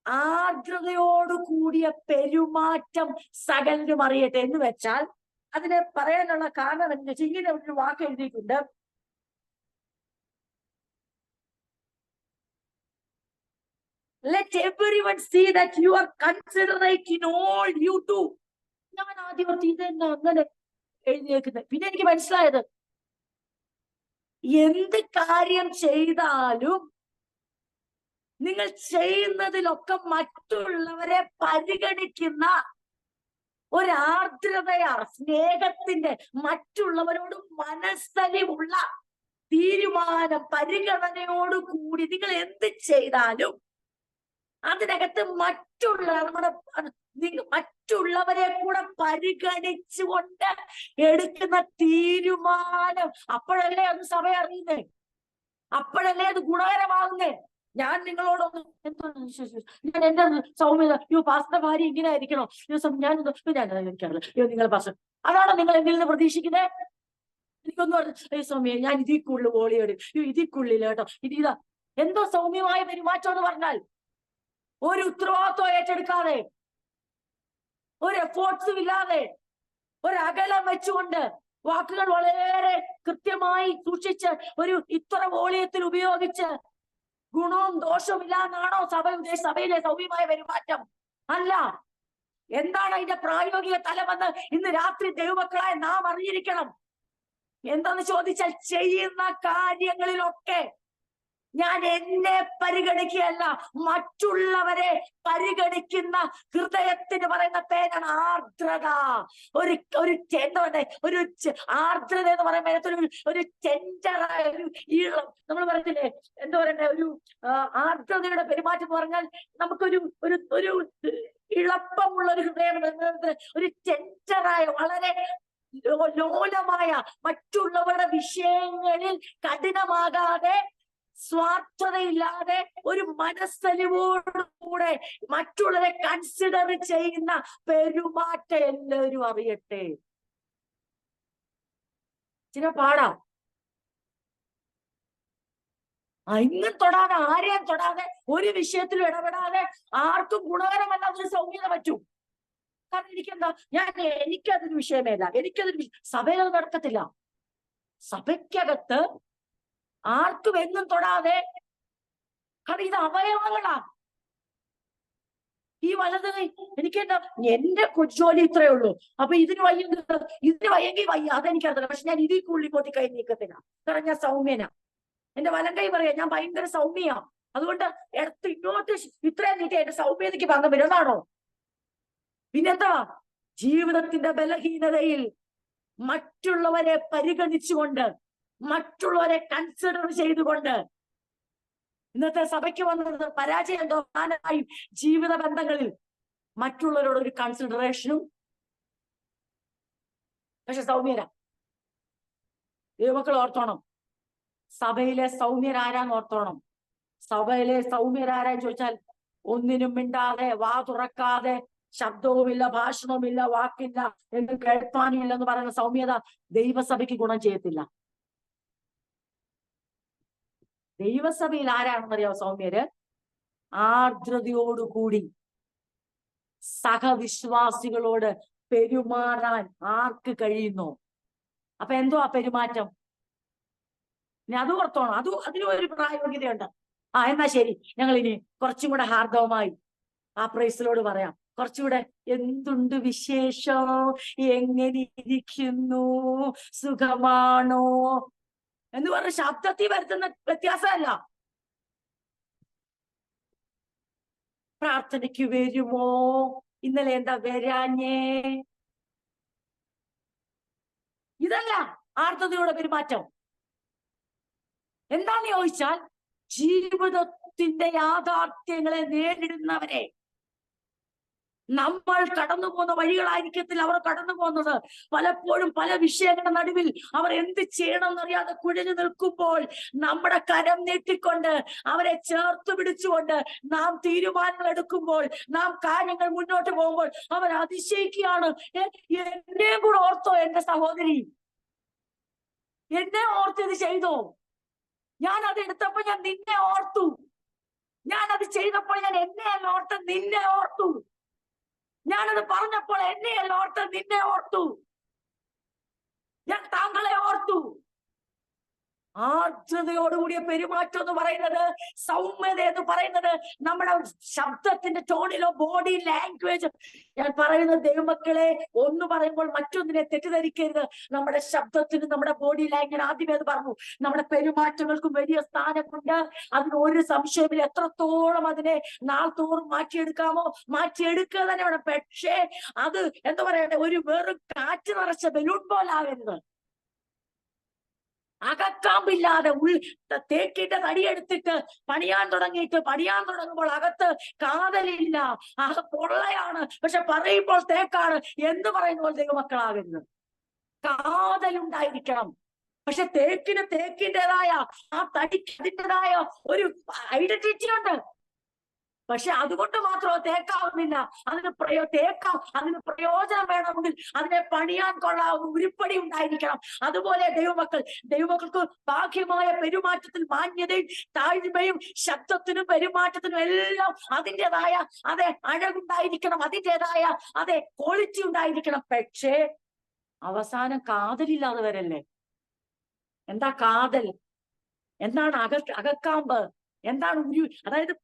ആർദ്രതയോടു കൂടിയ പെരുമാറ്റം സകലരും അറിയട്ടെ എന്ന് വെച്ചാൽ അതിനെ പറയാനുള്ള കാരണം എന്താ വെച്ചാൽ ഇങ്ങനെ ഒരു വാക്ക് എഴുതിയിട്ടുണ്ട്: let everyone see that you are considerate in all you do. ഞാൻ ആദ്യം ഇതെന്നാ അങ്ങനെ എഴുതിയേക്കുന്നത്. പിന്നെ എനിക്ക് മനസ്സിലായത്, എന്ത് കാര്യം ചെയ്താലും നിങ്ങൾ ചെയ്യുന്നതിലൊക്കെ മറ്റുള്ളവരെ പരിഗണിക്കുന്ന ഒരാർദ്രതയാ, സ്നേഹത്തിന്റെ, മറ്റുള്ളവരോട് മനസ്സലിവുള്ള തീരുമാനം, പരിഗണനയോട് കൂടി നിങ്ങൾ എന്ത് ചെയ്താലും അതിനകത്ത് മറ്റുള്ളവരെ കൂടെ പരിഗണിച്ചുകൊണ്ട് എടുക്കുന്ന തീരുമാനം, അപ്പോഴല്ലേ അത് സഭ അറിയുന്നേ, അപ്പോഴല്ലേ അത് ഗുണകരമാകുന്നേ. ഞാൻ നിങ്ങളോടൊന്ന് ഞാൻ എന്റെ സൗമ്യത, പാസ്റ്റർ ഭാര്യ ഇങ്ങനെ ആയിരിക്കണോ, നിങ്ങൾ പാസ്റ്റർ, അതാണോ നിങ്ങൾ എന്നിൽ നിന്ന് പ്രതീക്ഷിക്കുന്നത്? എനിക്കൊന്നും പറഞ്ഞു സൗമ്യ, ഞാൻ ഇതിൽ കൂടുതൽ വോളിയോട്, ഇതിൽ കൂടുതൽ കേട്ടോ, ഇതാ എന്തോ സൗമ്യമായ പെരുമാറ്റം എന്ന് പറഞ്ഞാൽ ഒരു ഉത്തരവാദിത്വം ഏറ്റെടുക്കാതെ, ഒരു എഫോർട്സും ഇല്ലാതെ, ഒരു അകലം വെച്ചുകൊണ്ട്, വാക്കുകൾ വളരെ കൃത്യമായി സൂക്ഷിച്ച്, ഒരു ഇത്ര വോളിയത്തിൽ ഉപയോഗിച്ച്, ഗുണവും ദോഷവും ഇല്ലാന്നാണോ സഭയിലെ സൗമ്യമായ പെരുമാറ്റം? അല്ല. എന്താണ് അതിന്റെ പ്രായോഗിക തലമെന്ന് ഇന്ന് രാത്രി ദൈവമക്കളായ നാം അറിഞ്ഞിരിക്കണം. എന്താന്ന് ചോദിച്ചാൽ, ചെയ്യുന്ന കാര്യങ്ങളിലൊക്കെ ഞാൻ എന്നെ പരിഗണിക്കുകയല്ല, മറ്റുള്ളവരെ പരിഗണിക്കുന്ന ഹൃദയത്തിന് പറയുന്ന പേരാണ് ആർദ്രത. ഒരു എന്താ പറയുക, ഒരു ആർദ്രത എന്ന് പറയുമ്പോൾ ഒരു ടെൻഡറായ ഒരു ഈളം. നമ്മൾ പറയത്തില്ലേ, എന്താ പറയണ്ടേ, ഒരു ആർദ്രതയുടെ പെരുമാറ്റം എന്ന് പറഞ്ഞാൽ നമുക്കൊരു ഒരു ഒരു ഇളപ്പമുള്ള ഒരു ഹൃദയം, ഒരു ടെൻഡറായ, വളരെ ലോലമായ, മറ്റുള്ളവരുടെ വിഷയങ്ങളിൽ കഠിനമാകാതെ, സ്വാർത്ഥതയില്ലാതെ, ഒരു മനസ്സലിവോടുകൂടെ മറ്റുള്ളവരെ കൺസിഡർ ചെയ്യുന്ന പെരുമാറ്റം എല്ലാവരും അറിയട്ടെ. ചില പാടാ ഇന്നും തൊടാതെ, ആരെയും തൊടാതെ, ഒരു വിഷയത്തിലും ഇടപെടാതെ, ആർക്കും ഗുണകരമല്ലാത്തൊരു സൗമ്യത പറ്റൂ. കാരണം എനിക്കെന്താ, എനിക്കതൊരു വിഷയമേല, എനിക്കതൊരു സഭയിൽ നടക്കത്തില്ല. സഭയ്ക്കകത്ത് ആർക്കും എന്നും തൊടാതെ, കാരണം ഇത് അവയവങ്ങളാ. ഈ വലത് കൈ എനിക്കെന്താ, എന്റെ ജോലി ഇത്രയേ ഉള്ളൂ. അപ്പൊ ഇതിന് വയ്യെങ്കിൽ വയ്യ, അതെനിക്കറിയില്ല. പക്ഷെ ഞാൻ ഇതിൽ കൂടുതൽ പോറ്റി കൈ നീക്കത്തില്ല. കാരണം ഞാൻ സൗമ്യനാ. എന്റെ വലം കൈ പറയാ, ഞാൻ ഭയങ്കര സൗമ്യ. അതുകൊണ്ട് ഇങ്ങോട്ട് ഇത്രയും നീട്ടി എന്റെ സൗമ്യതയ്ക്ക് പങ്ക് വരുന്നതാണോ? പിന്നെന്താ, ജീവിതത്തിന്റെ ബലഹീനതയിൽ മറ്റുള്ളവരെ പരിഗണിച്ചുകൊണ്ട്, മറ്റുള്ളവരെ കൺസിഡർ ചെയ്തുകൊണ്ട്, ഇന്നത്തെ സഭയ്ക്ക് വന്നത് പരാജയം തോന്നാനായി ജീവിത ബന്ധങ്ങളിൽ മറ്റുള്ളവരോട് ഒരു കൺസിഡറേഷനും. പക്ഷെ സൗമ്യര ദൈവമക്കൾ ഓർത്തോണം, സഭയിലെ സൗമ്യരാരാന്ന് ഓർത്തോണം. സഭയിലെ സൗമ്യരാരാന്ന് ചോദിച്ചാൽ, ഒന്നിനും മിണ്ടാതെ, വാ തുറക്കാതെ, ശബ്ദവുമില്ല, ഭാഷണവുമില്ല, വാക്കില്ല, എന്ന് കേൾപ്പാനില്ല എന്ന് പറയുന്ന സൗമ്യത ദൈവസഭയ്ക്ക് ഗുണം ചെയ്യത്തില്ല. ദൈവസഭയിൽ ആരാണെന്നറിയാമോ സൗമ്യര്? ആർദ്രതയോടുകൂടി സഹവിശ്വാസികളോട് പെരുമാറാൻ ആർക്ക് കഴിയുന്നു? അപ്പൊ എന്തോ ആ പെരുമാറ്റം? ഇനി അത് ഓർത്തോണം, അതിനും ഒരു പ്രായോഗികതയുണ്ട്. എന്നാ ശരി, ഞങ്ങൾ ഇനി കുറച്ചും കൂടെ ഹാർദവമായി ആ പ്രൈസിലോട് പറയാം. കുറച്ചുകൂടെ, എന്തുണ്ട് വിശേഷം, എങ്ങനെ ഇരിക്കുന്നു, സുഖമാണോ എന്ന് പറഞ്ഞ ശബ്ദത്തിൽ വരുത്തുന്ന വ്യത്യാസമല്ല. പ്രാർത്ഥനയ്ക്ക് വരുമോ, ഇന്നലെ എന്താ വരാഞ്ഞേ, ഇതല്ല ആർദ്രതയുടെ പെരുമാറ്റം. എന്താന്ന് ചോദിച്ചാൽ, ജീവിതത്തിന്റെ യാഥാർത്ഥ്യങ്ങളെ നേരിടുന്നവരെ, നമ്മൾ കടന്നു പോകുന്ന വഴികളായിരിക്കത്തില്ല അവർ കടന്നു പോകുന്നത്. പലപ്പോഴും പല വിഷയങ്ങളുടെ നടുവിൽ അവർ എന്ത് ചെയ്യണമെന്നറിയാതെ കുഴഞ്ഞു നിൽക്കുമ്പോൾ, നമ്മുടെ കരം നീട്ടിക്കൊണ്ട് അവരെ ചേർത്ത് പിടിച്ചുകൊണ്ട് നാം തീരുമാനങ്ങൾ എടുക്കുമ്പോൾ, നാം കാര്യങ്ങൾ മുന്നോട്ട് പോകുമ്പോൾ അവർ അതിശയിക്കുകയാണ്. എന്നെയും കൂടെ ഓർത്തോ എന്റെ സഹോദരി, എന്നെ ഓർത്തത് ചെയ്തോ? ഞാൻ അത് എടുത്തപ്പോൾ ഞാൻ നിന്നെ ഓർത്തു, ഞാനത് ചെയ്തപ്പോൾ ഞാൻ എന്നെയല്ല ഓർത്ത് നിന്നെ ഓർത്തു, ഞാനത് പറഞ്ഞപ്പോൾ എന്നെയല്ല ഓർത്ത് നിന്നെ ഓർത്തു, ഞാൻ താങ്കളെ ഓർത്തു. ആർദ്രതയോടുകൂടിയ പെരുമാറ്റം എന്ന് പറയുന്നത്, സൗമ്യത എന്ന് പറയുന്നത്, നമ്മുടെ ശബ്ദത്തിന്റെ ടോണിലോ ബോഡി ലാംഗ്വേജ്. ഞാൻ പറയുന്നത് ദൈവമക്കളെ, ഒന്ന് പറയുമ്പോൾ മറ്റൊന്നിനെ തെറ്റിദ്ധരിക്കരുത്. നമ്മുടെ ശബ്ദത്തിനും നമ്മുടെ ബോഡി ലാംഗ്വേജ്, ആദ്യമേ അത് പറഞ്ഞു, നമ്മുടെ പെരുമാറ്റങ്ങൾക്കും വലിയ സ്ഥാനമുണ്ട്. അതിന് ഒരു സംശയമില്ല. എത്രത്തോളം അതിനെ നാൾ തോറും മാറ്റിയെടുക്കാമോ മാറ്റിയെടുക്കുക തന്നെ വേണം. പക്ഷേ അത് എന്താ പറയട്ടെ, ഒരു വെറും കാറ്റ് നിറച്ച ബലൂൺ പോലാകരുത്. അകക്കാമ്പില്ലാതെ തേക്കിട്ട് തടിയെടുത്തിട്ട് പണിയാൻ തുടങ്ങുമ്പോൾ അകത്ത് കാതലില്ല, പൊള്ളയാണ്, പക്ഷെ പറയുമ്പോൾ തേക്കാണ് എന്ന് പറയുന്ന പോലെ ദൈവമക്കളാകരുത്. കാതലുണ്ടായിരിക്കണം. പക്ഷെ തേക്കിന്റേതായ, ആ തടിക്ക് അതിൻ്റെതായ ഒരു ഐഡന്റിറ്റി ഉണ്ട്. പക്ഷെ അതുകൊണ്ട് മാത്രം തേക്കാവുന്നില്ല. അതിന് അതിന് പ്രയോജനം വേണമെങ്കിൽ അതിനെ പണിയാൻ കൊള്ളാവുന്ന ഉരുപ്പടി ഉണ്ടായിരിക്കണം. അതുപോലെ ദൈവമക്കൾക്ക് ബാഹ്യമായ പെരുമാറ്റത്തിൽ മാന്യതയും താഴ്മയും, ശബ്ദത്തിനും പെരുമാറ്റത്തിനും എല്ലാം അതിൻ്റെതായ അഴകുണ്ടായിരിക്കണം, അതിൻ്റെതായ ക്വാളിറ്റി ഉണ്ടായിരിക്കണം. പക്ഷേ അവസാനം കാതലില്ലാതെ വരല്ലേ. എന്താ കാതൽ? എന്താണ് അകക്കാമ്പ്? എന്താണ് അതായത്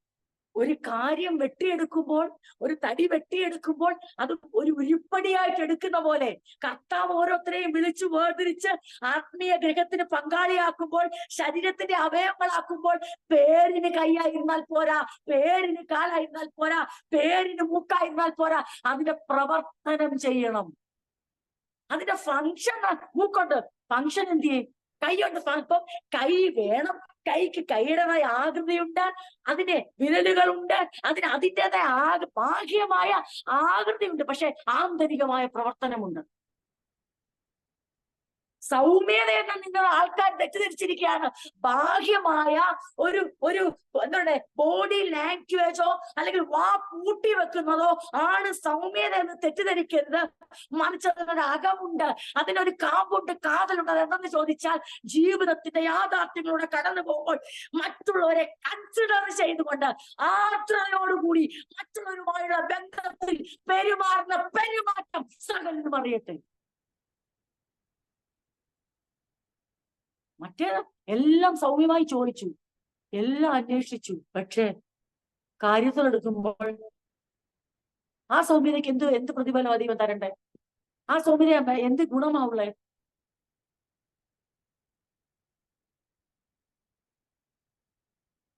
ഒരു കാര്യം വെട്ടിയെടുക്കുമ്പോൾ, ഒരു തടി വെട്ടിയെടുക്കുമ്പോൾ അത് ഒരു ഉരുപ്പടിയായിട്ട് എടുക്കുന്ന പോലെ കർത്താവ് ഓരോരുത്തരെയും വിളിച്ചു വേർതിരിച്ച് ആത്മീയ ഗ്രഹത്തിന് പങ്കാളിയാക്കുമ്പോൾ, ശരീരത്തിന്റെ അവയവങ്ങളാക്കുമ്പോൾ, പേരിന് കൈയായിരുന്നാൽ പോരാ, പേരിന് കാലായിരുന്നാൽ പോരാ, പേരിന് മൂക്കായിരുന്നാൽ പോരാ, അതിന്റെ പ്രവർത്തനം ചെയ്യണം. അതിന്റെ ഫങ്ഷൻ. മൂക്കുണ്ട്, ഫങ്ഷൻ എന്ത് ചെയ്യും? കൈയുണ്ട്, ഇപ്പം കൈ വേണം. കൈക്ക് കൈയുടേതായ ആകൃതിയുണ്ട്, അതിന് വിരലുകളുണ്ട്, അതിന് അതിൻ്റെതായ ബാഹ്യമായ ആകൃതിയുണ്ട്, പക്ഷെ ആന്തരികമായ പ്രവർത്തനമുണ്ട്. സൗമ്യത എന്ന് നിങ്ങൾ ആൾക്കാർ തെറ്റിദ്ധരിച്ചിരിക്കുകയാണ്. ബാഹ്യമായ ഒരു എന്താണ് ബോഡി ലാംഗ്വേജോ അല്ലെങ്കിൽ വാ പൂട്ടി വെക്കുന്നതോ ആണ് സൗമ്യത എന്ന് തെറ്റിദ്ധരിക്കരുത്. മറിച്ച് അതിനൊരു അകമുണ്ട്, അതിനൊരു കാമ്പുണ്ട്, കാതലുണ്ട്. അതെന്തെന്ന് ചോദിച്ചാൽ, ജീവിതത്തിന്റെ യാഥാർത്ഥ്യങ്ങളൂടെ കടന്നു പോകുമ്പോൾ മറ്റുള്ളവരെ കൺസിഡർ ചെയ്തുകൊണ്ട് ആർദ്രതയോടുകൂടി മറ്റുള്ളവരുമായുള്ള ബന്ധത്തിൽ പെരുമാറുന്ന പെരുമാറ്റം സകലനും അറിയട്ടെ. മറ്റേത് എല്ലാം സൗമ്യമായി ചോദിച്ചു, എല്ലാം അന്വേഷിച്ചു, പക്ഷെ കാര്യത്തിലെടുക്കുമ്പോൾ ആ സൗമ്യതയ്ക്ക് എന്ത് പ്രതിഫലം അധികം തരണ്ടേ? ആ സൗമ്യത എന്ത് ഗുണമാവുള്ളേ?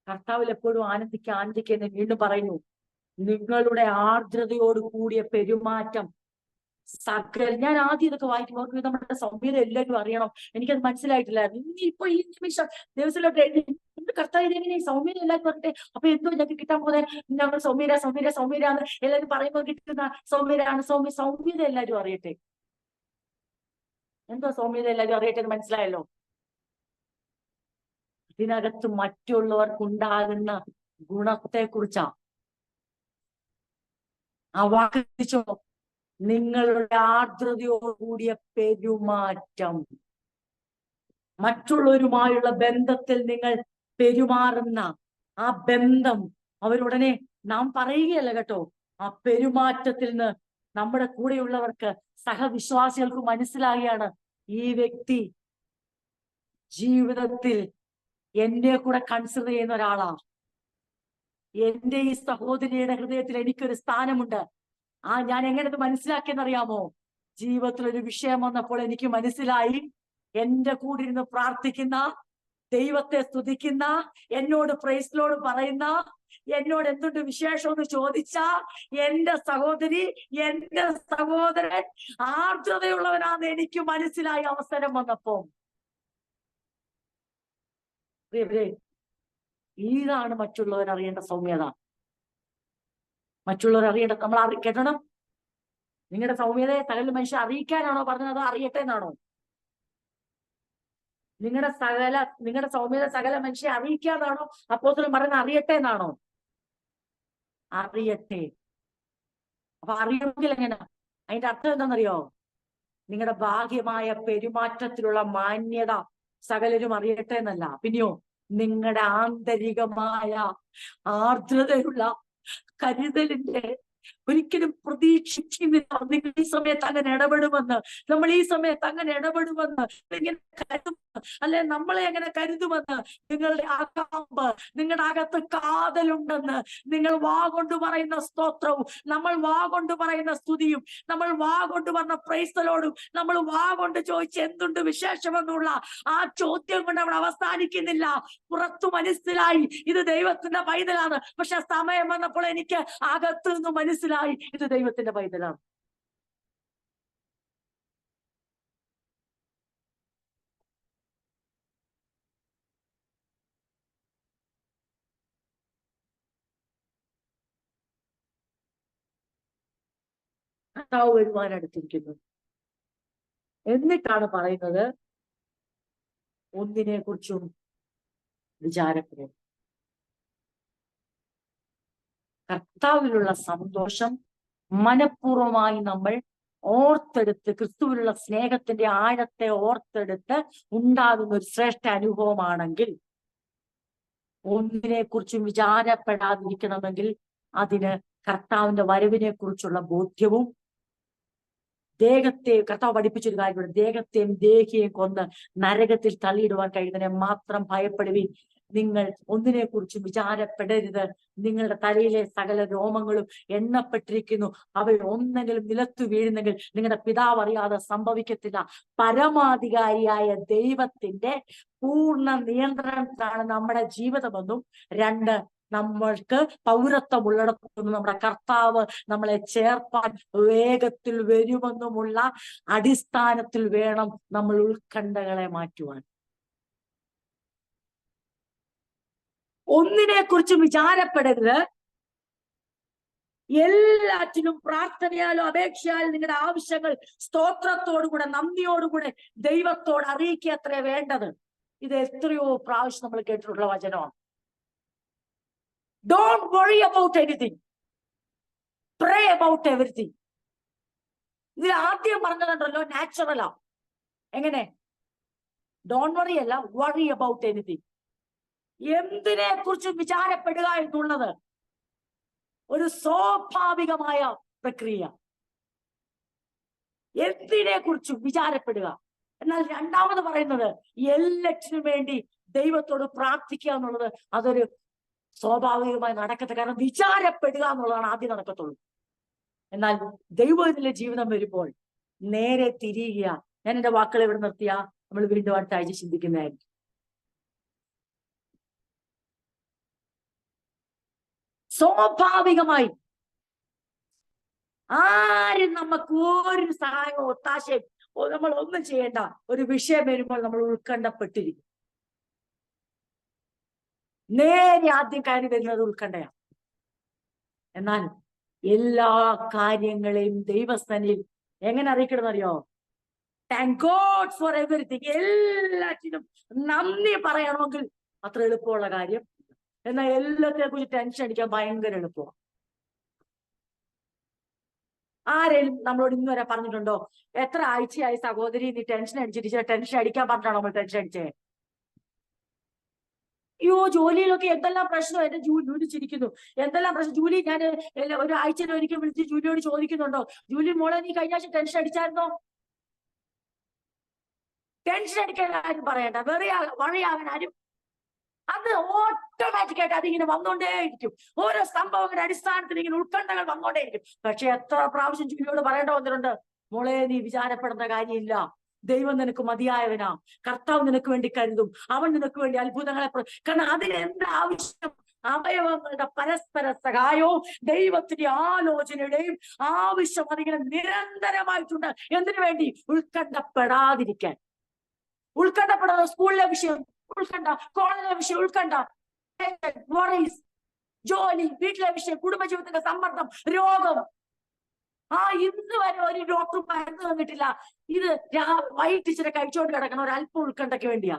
കർത്താവിൽ എപ്പോഴും ആനന്ദിക്കുക വീണ്ടും പറയുന്നു. നിങ്ങളുടെ ആർദ്രതയോട് കൂടിയ പെരുമാറ്റം ഞാൻ ആദ്യം ഇതൊക്കെ വായിക്കുമ്പോൾ നമ്മുടെ സൗമ്യത എല്ലാവരും അറിയണം, എനിക്കത് മനസ്സിലായിട്ടില്ലായിരുന്നു. ഇപ്പൊ ഈ നിമിഷം ദിവസത്തിലോട്ട് എന്ത് കർത്താവ് ഇതെങ്ങനെ സൗമ്യത എല്ലാവരും പറഞ്ഞിട്ട്, അപ്പൊ എന്തോ ഞങ്ങൾക്ക് കിട്ടാൻ പോലെ ഞങ്ങൾ സൗമ്യരാന്ന് എല്ലാവരും പറയുമ്പോൾ കിട്ടുന്ന സൗമ്യത എല്ലാവരും അറിയട്ടെ. എന്തോ സൗമ്യത എല്ലാവരും അറിയട്ടെ എന്ന് മനസ്സിലായല്ലോ. ഇതിനകത്ത് മറ്റുള്ളവർക്കുണ്ടാകുന്ന ഗുണത്തെ കുറിച്ചാ ആ വാക്ക്. നിങ്ങളുടെ ആർദ്രതയോടുകൂടിയ പെരുമാറ്റം, മറ്റുള്ളവരുമായുള്ള ബന്ധത്തിൽ നിങ്ങൾ പെരുമാറുന്ന ആ ബന്ധം അവരുടനെ നാം പറയുകയല്ല കേട്ടോ. ആ പെരുമാറ്റത്തിൽ നിന്ന് നമ്മുടെ കൂടെയുള്ളവർക്ക്, സഹവിശ്വാസികൾക്ക് മനസ്സിലാകുകയാണ്, ഈ വ്യക്തി ജീവിതത്തിൽ എന്നെ കൂടെ കൺസിഡർ ചെയ്യുന്ന ഒരാളാ. എന്റെ ഈ സഹോദരിയുടെ ഹൃദയത്തിൽ എനിക്കൊരു സ്ഥാനമുണ്ട്. ഞാൻ എങ്ങനെ ഇത് മനസ്സിലാക്കിയെന്നറിയാമോ? ജീവിതത്തിൽ ഒരു വിഷയം വന്നപ്പോൾ എനിക്ക് മനസ്സിലായി, എന്റെ കൂടെ ഇരുന്ന് പ്രാർത്ഥിക്കുന്ന, ദൈവത്തെ സ്തുതിക്കുന്ന, എന്നോട് പ്രൈസ് ലോർഡ് പറയുന്ന, എന്നോട് എന്തുണ്ട് വിശേഷം എന്ന് ചോദിച്ച എന്റെ സഹോദരി, എന്റെ സഹോദരൻ ആർദ്രതയുള്ളവനാന്ന് എനിക്ക് മനസ്സിലായ അവസരം വന്നപ്പോ, ഇതാണ് മറ്റുള്ളവർ അറിയേണ്ട സൗമ്യത. മറ്റുള്ളവർ അറിയേണ്ട, നമ്മൾ കേട്ടണം. നിങ്ങളുടെ സൗമ്യതയെ സകല മനുഷ്യർ അറിയിക്കാനാണോ പറഞ്ഞത്, അതോ അറിയട്ടെ എന്നാണോ? നിങ്ങളുടെ സൗമ്യത സകല മനുഷ്യരെ അറിയിക്കാനാണോ അപ്പോസ്തലൻ പറയുന്നത്? അറിയട്ടെ എന്നാണോ? അറിയട്ടെ. അപ്പൊ അറിയണമെങ്കിൽ എങ്ങനെ? അതിന്റെ അർത്ഥം എന്താണെന്നറിയോ? നിങ്ങളുടെ ബാഹ്യമായ പെരുമാറ്റത്തിലുള്ള മാന്യത സകലരും അറിയട്ടെ എന്നല്ല, പിന്നെയോ നിങ്ങളുടെ ആന്തരികമായ ആർദ്രതയുള്ള കരുതലിന്റെ, ഒരിക്കലും പ്രതീക്ഷിക്കുന്നില്ല നിങ്ങൾ ഈ സമയത്ത് അങ്ങനെ ഇടപെടുമെന്ന്, നമ്മൾ ഈ സമയത്ത് അങ്ങനെ ഇടപെടുമെന്ന്, ഇങ്ങനെ കരുതും, അല്ലെ നമ്മളെ എങ്ങനെ കരുതുമെന്ന്. നിങ്ങളുടെ അകാമ്പ്, നിങ്ങളുടെ അകത്ത് കാതലുണ്ടെന്ന് നിങ്ങൾ വാ കൊണ്ട് പറയുന്ന സ്തോത്രവും, നമ്മൾ വാ കൊണ്ട് പറയുന്ന സ്തുതിയും, നമ്മൾ വാ കൊണ്ട് പറഞ്ഞ പ്രൈസ്തലോടും, നമ്മൾ വാ കൊണ്ട് ചോദിച്ച് എന്തുണ്ട് വിശേഷമെന്നുള്ള ആ ചോദ്യം കൊണ്ട് അവിടെ അവസാനിക്കുന്നില്ല. പുറത്തു മനസ്സിലായി ഇത് ദൈവത്തിന്റെ പൈതലാണ്, പക്ഷെ സമയം വന്നപ്പോൾ എനിക്ക് അകത്ത് നിന്ന് മനസ്സിലായി ഇത് ദൈവത്തിന്റെ പൈതലാണ്. കർത്താവ് വരുവാൻ അടുത്തിരിക്കുന്നു. എന്നിട്ടാണ് പറയുന്നത്, ഒന്നിനെ കുറിച്ചും വിചാരപ്പെടും. കർത്താവിലുള്ള സന്തോഷം മനഃപൂർവമായി നമ്മൾ ഓർത്തെടുത്ത്, ക്രിസ്തുവിലുള്ള സ്നേഹത്തിന്റെ ആഴത്തെ ഓർത്തെടുത്ത് ഉണ്ടാകുന്ന ഒരു ശ്രേഷ്ഠ അനുഭവമാണെങ്കിൽ, ഒന്നിനെ കുറിച്ചും വിചാരപ്പെടാതിരിക്കണമെങ്കിൽ അതിന് കർത്താവിന്റെ വരവിനെ കുറിച്ചുള്ള ബോധ്യവും, കർത്താവ് പഠിപ്പിച്ചൊരു കാര്യമുണ്ട്, ദേഹത്തെയും ദേഹിയെയും കൊന്ന് നരകത്തിൽ തള്ളിയിടുവാൻ കഴിയുന്നതിനെ മാത്രം ഭയപ്പെടുവിൻ. നിങ്ങൾ ഒന്നിനെ കുറിച്ചും വിചാരപ്പെടരുത്. നിങ്ങളുടെ തലയിലെ സകല രോമങ്ങളും എണ്ണപ്പെട്ടിരിക്കുന്നു. അവ ഒന്നെങ്കിലും നിലത്തു വീഴുന്നെങ്കിൽ നിങ്ങളുടെ പിതാവ് അറിയാതെ സംഭവിക്കത്തില്ല. പരമാധികാരിയായ ദൈവത്തിന്റെ പൂർണ്ണ നിയന്ത്രണത്തിലാണ് നമ്മുടെ ജീവിതമെന്നും, രണ്ട്, നമ്മൾക്ക് പൗരത്വം ഉള്ളിടത്തുനിന്ന് നമ്മുടെ കർത്താവ് നമ്മളെ ചേർപ്പാൻ വേഗത്തിൽ വരുമെന്നുമുള്ള അടിസ്ഥാനത്തിൽ വേണം നമ്മൾ ഉത്കണ്ഠകളെ മാറ്റുവാൻ. ഒന്നിനെ കുറിച്ചും വിചാരപ്പെടരുത്. എല്ലാറ്റിനും പ്രാർത്ഥനയാലും അപേക്ഷയാലും നിങ്ങളുടെ ആവശ്യങ്ങൾ സ്തോത്രത്തോടുകൂടെ നന്ദിയോടുകൂടെ ദൈവത്തോട് അറിയിക്കുക അത്രേ വേണ്ടത്. ഇത് എത്രയോ പ്രാവശ്യം നമ്മൾ കേട്ടിട്ടുള്ള വചനമാണ്. Don't worry about anything. Pray about everything. ഇതിൽ ആദ്യം പറഞ്ഞതുണ്ടല്ലോ നാച്ചുറലാ. എങ്ങനെ? ഡോണ്ട് വറി അല്ല, വറി അബൌട്ട് എനിത്തിങ്. എന്തിനെ കുറിച്ചും വിചാരപ്പെടുക എന്നുള്ളത് ഒരു സ്വാഭാവികമായ പ്രക്രിയ. എന്തിനെ കുറിച്ചും വിചാരപ്പെടുക. എന്നാൽ രണ്ടാമത് പറയുന്നത് എല്ലാറ്റിനും വേണ്ടി ദൈവത്തോട് പ്രാർത്ഥിക്കുക എന്നുള്ളത് അതൊരു സ്വാഭാവികമായി നടക്കട്ടെ. കാരണം വിചാരപ്പെടുക എന്നുള്ളതാണ് ആദ്യം നടക്കത്തുള്ളൂ. എന്നാൽ ദൈവത്തിലെ ജീവിതം വരുമ്പോൾ നേരെ തിരിയുക. ഞാൻ എന്റെ വാക്കുകൾ ഇവിടെ നിർത്തിയ നമ്മൾ വീണ്ടും അടുത്ത ആഴ്ച ചിന്തിക്കുന്നതായിരിക്കും. സ്വാഭാവികമായി ആരും നമുക്ക് ഒരു സഹായമോ ഒത്താശയും നമ്മൾ ഒന്നും ചെയ്യേണ്ട ഒരു വിഷയം വരുമ്പോൾ നമ്മൾ ഉത്കണ്ഠപ്പെട്ടിരിക്കും. നേരെ ആദ്യം കാര്യം വരുന്നത് ഉത്കണ്ഠയാണ്. എന്നാൽ എല്ലാ കാര്യങ്ങളെയും ദൈവസ്ഥനിൽ എങ്ങനെ അറിയിക്കണമെന്നറിയോ? Thank God for everything. എല്ലാറ്റിനും നന്ദി പറയണമെങ്കിൽ അത്ര എളുപ്പമുള്ള കാര്യം. എന്നാൽ എല്ലാത്തിനെ കുറിച്ച് ടെൻഷൻ അടിക്കാൻ ഭയങ്കര എളുപ്പമാണ്. ആരെങ്കിലും നമ്മളോട് ഇന്ന് വരെ പറഞ്ഞിട്ടുണ്ടോ എത്ര ആഴ്ചയായി സഹോദരി നീ ടെൻഷൻ അടിച്ചിട്ട് ടെൻഷൻ അടിക്കാൻ പറഞ്ഞാണോ നമ്മൾ ടെൻഷൻ അടിച്ചേ? അയ്യോ ജോലിയിലൊക്കെ എന്തെല്ലാം പ്രശ്നം, എന്റെ ജൂലി ചിരിക്കുന്നു, എന്തെല്ലാം പ്രശ്നം. ജൂലി, ഞാൻ ഒരാഴ്ചയിൽ ഒരിക്കൽ വിളിച്ച് ജൂലിയോട് ചോദിക്കുന്നുണ്ടോ, ജൂലി മോളെ നീ കഴിഞ്ഞ ആഴ്ച ടെൻഷൻ അടിച്ചായിരുന്നോ? ടെൻഷൻ അടിക്കാൻ ആരും പറയണ്ട, വഴിയാകാൻ ആരും. അത് ഓട്ടോമാറ്റിക്കായിട്ട് അതിങ്ങനെ വന്നുകൊണ്ടേയിരിക്കും. ഓരോ സംഭവങ്ങളുടെ അടിസ്ഥാനത്തിൽ ഇങ്ങനെ ഉത്കണ്ഠകൾ വന്നുകൊണ്ടേയിരിക്കും. പക്ഷെ എത്ര പ്രാവശ്യം ജൂലിയോട് പറയേണ്ട വന്നിട്ടുണ്ട്, മോളെ നീ വിചാരപ്പെടുന്ന കാര്യമില്ല, ദൈവം നിനക്ക് മതിയായവനാ, കർത്താവ് നിനക്ക് വേണ്ടി കരുതും, അവൻ നിനക്ക് വേണ്ടി അത്ഭുതങ്ങളെ. കാരണം അതിനെന്താ ആവശ്യം? അവയവങ്ങളുടെ പരസ്പര സഹായവും ദൈവത്തിന്റെ ആലോചനയുടെയും ആവശ്യം അതിങ്ങനെ നിരന്തരമായിട്ടുണ്ട്. എന്തിനു വേണ്ടി? ഉത്കണ്ഠപ്പെടാതിരിക്കാൻ. ഉത്കണ്ഠപ്പെടുന്ന സ്കൂളിലെ വിഷയം ഉത്കണ്ഠ, കോളേജിലെ വിഷയം ഉത്കണ്ഠ, ജോലി, വീട്ടിലെ വിഷയം, കുടുംബജീവിതത്തിന്റെ സമ്മർദ്ദം, രോഗം. ഇന്ന് വരെ ഒരു ഡോക്ടർ മരുന്ന് തന്നിട്ടില്ല. ഇത് വൈകിട്ട് ഇച്ചിരി കഴിച്ചോണ്ട് കിടക്കണം ഒരു അല്പം ഉത്കണ്ഠയ്ക്ക് വേണ്ടിയാ.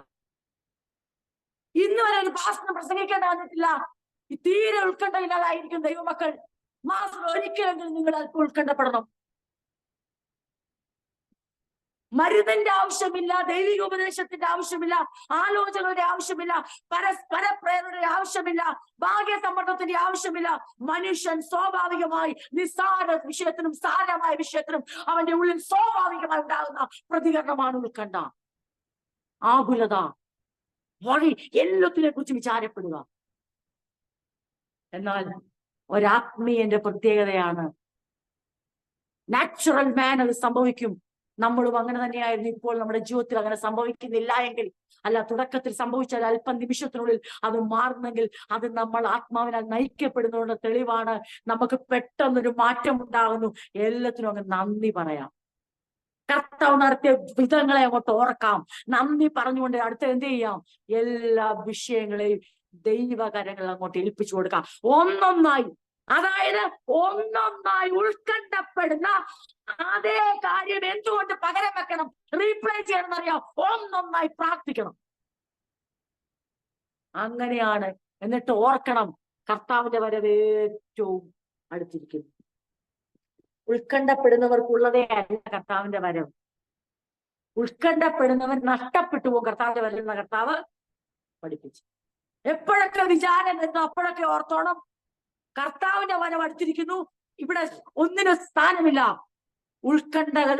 ഇന്ന് വരെ ഒരു പാസ്റ്റർ പ്രസംഗിക്കേണ്ട വന്നിട്ടില്ല. തീരെ ഉത്കണ്ഠയില്ലാതായിരിക്കും ദൈവമക്കൾ. മാസം ഒരിക്കലെങ്കിലും നിങ്ങൾ അല്പം ഉത്കണ്ഠപ്പെടണം. മരുന്നിന്റെ ആവശ്യമില്ല, ദൈവിക ഉപദേശത്തിന്റെ ആവശ്യമില്ല, ആലോചനകളുടെ ആവശ്യമില്ല, പരസ്പര പ്രേരണയുടെ ആവശ്യമില്ല, ഭാഗ്യസമ്മർദ്ദത്തിന്റെ ആവശ്യമില്ല. മനുഷ്യൻ സ്വാഭാവികമായി നിസ്സാര വിഷയത്തിനും സാരമായ വിഷയത്തിനും അവന്റെ ഉള്ളിൽ സ്വാഭാവികമായി ഉണ്ടാകുന്ന പ്രതികരണമാണ് ഉത്കണ്ഠ, ആകുലത, വഴി, എല്ലാത്തിനെ കുറിച്ച് വിചാരപ്പെടുക. എന്നാൽ ഒരാത്മീയന്റെ പ്രത്യേകതയാണ്, നാച്ചുറൽ മാൻ അത് സംഭവിക്കും. നമ്മളും അങ്ങനെ തന്നെയായിരുന്നു. ഇപ്പോൾ നമ്മുടെ ജീവിതത്തിൽ അങ്ങനെ സംഭവിക്കുന്നില്ല എങ്കിൽ, അല്ല തുടക്കത്തിൽ സംഭവിച്ചാൽ അല്പം നിമിഷത്തിനുള്ളിൽ അത് മാറുന്നെങ്കിൽ അത് നമ്മൾ ആത്മാവിനാൽ നയിക്കപ്പെടുന്നതിന്റെ തെളിവാണ്. നമുക്ക് പെട്ടെന്നൊരു മാറ്റം ഉണ്ടാകുന്നു. എല്ലാത്തിനും അങ്ങ് നന്ദി പറയാം. കർത്താവ് നടത്തിയ വിധങ്ങളെ അങ്ങോട്ട് ഓർക്കാം. നന്ദി പറഞ്ഞുകൊണ്ട് അടുത്ത എന്ത് ചെയ്യാം? എല്ലാ വിഷയങ്ങളെയും ദൈവകരങ്ങൾ അങ്ങോട്ട് ഏൽപ്പിച്ചു കൊടുക്കാം. ഒന്നൊന്നായി, അതായത് ഒന്നൊന്നായി ഉത്കണ്ഠപ്പെടുന്ന അതേ കാര്യം എന്തുകൊണ്ട് പകരം വെക്കണം, റീപ്ലേ ചെയ്യണം എന്നറിയാം? ഒന്നൊന്നായി പ്രാർത്ഥിക്കണം. അങ്ങനെയാണ്. എന്നിട്ട് ഓർക്കണം, കർത്താവിന്റെ വരവ് ഏറ്റവും അടുത്തിരിക്കുന്നു. ഉത്കണ്ഠപ്പെടുന്നവർക്കുള്ളതേ അല്ല കർത്താവിന്റെ വരവ്. ഉത്കണ്ഠപ്പെടുന്നവർ നഷ്ടപ്പെട്ടു പോകും കർത്താവിന്റെ വരവ്. കർത്താവ് പഠിപ്പിച്ചു. എപ്പോഴൊക്കെ വിചാരം വരുന്നു അപ്പോഴൊക്കെ ഓർത്തോണം, കർത്താവിന്റെ വരവ് അടുത്തിരിക്കുന്നു. ഇവിടെ ഒന്നിനും സ്ഥാനമില്ല. ഉത്കണ്ഠകൾ,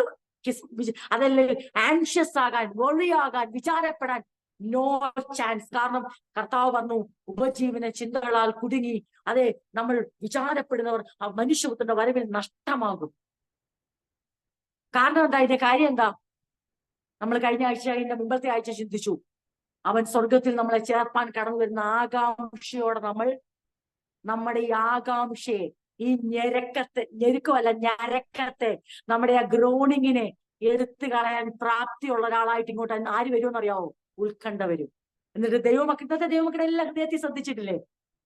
അതല്ലേ ആൻഷ്യസ് ആകാൻ, വൊറിയാകാൻ, വിചാരപ്പെടാൻ നോ ചാൻസ്. കാരണം കർത്താവ് പറഞ്ഞു, ഉപജീവന ചിന്തകളാൽ കുടുങ്ങി അതെ നമ്മൾ വിചാരപ്പെടുന്നവർ ആ മനുഷ്യപുത്രന്റെ വരവിൽ നഷ്ടമാകും. കാരണം എന്താ? ഇതിന്റെ കാര്യം എന്താ? നമ്മൾ കഴിഞ്ഞ ആഴ്ച, അതിന്റെ മുമ്പത്തെ ആഴ്ച ചിന്തിച്ചു. അവൻ സ്വർഗത്തിൽ നമ്മളെ ചേർപ്പാൻ കടന്നു വരുന്ന ആകാംക്ഷയോടെ നമ്മൾ നമ്മുടെ ഈ ആകാംക്ഷയെ, ഈ ഞെരുക്കമല്ല ഞരക്കത്തെ, നമ്മുടെ ആ ഗ്രോണിങ്ങിനെ എടുത്തു കളയാൻ പ്രാപ്തിയുള്ള ഒരാളായിട്ട് ഇങ്ങോട്ട് ആര് വരുമെന്നറിയാവോ? ഉത്കണ്ഠ വരും. എന്നിട്ട് ഇന്നത്തെ ദൈവമക്കളുടെ എല്ലാ ഹൃദയത്തിൽ ശ്രദ്ധിച്ചിട്ടില്ലേ?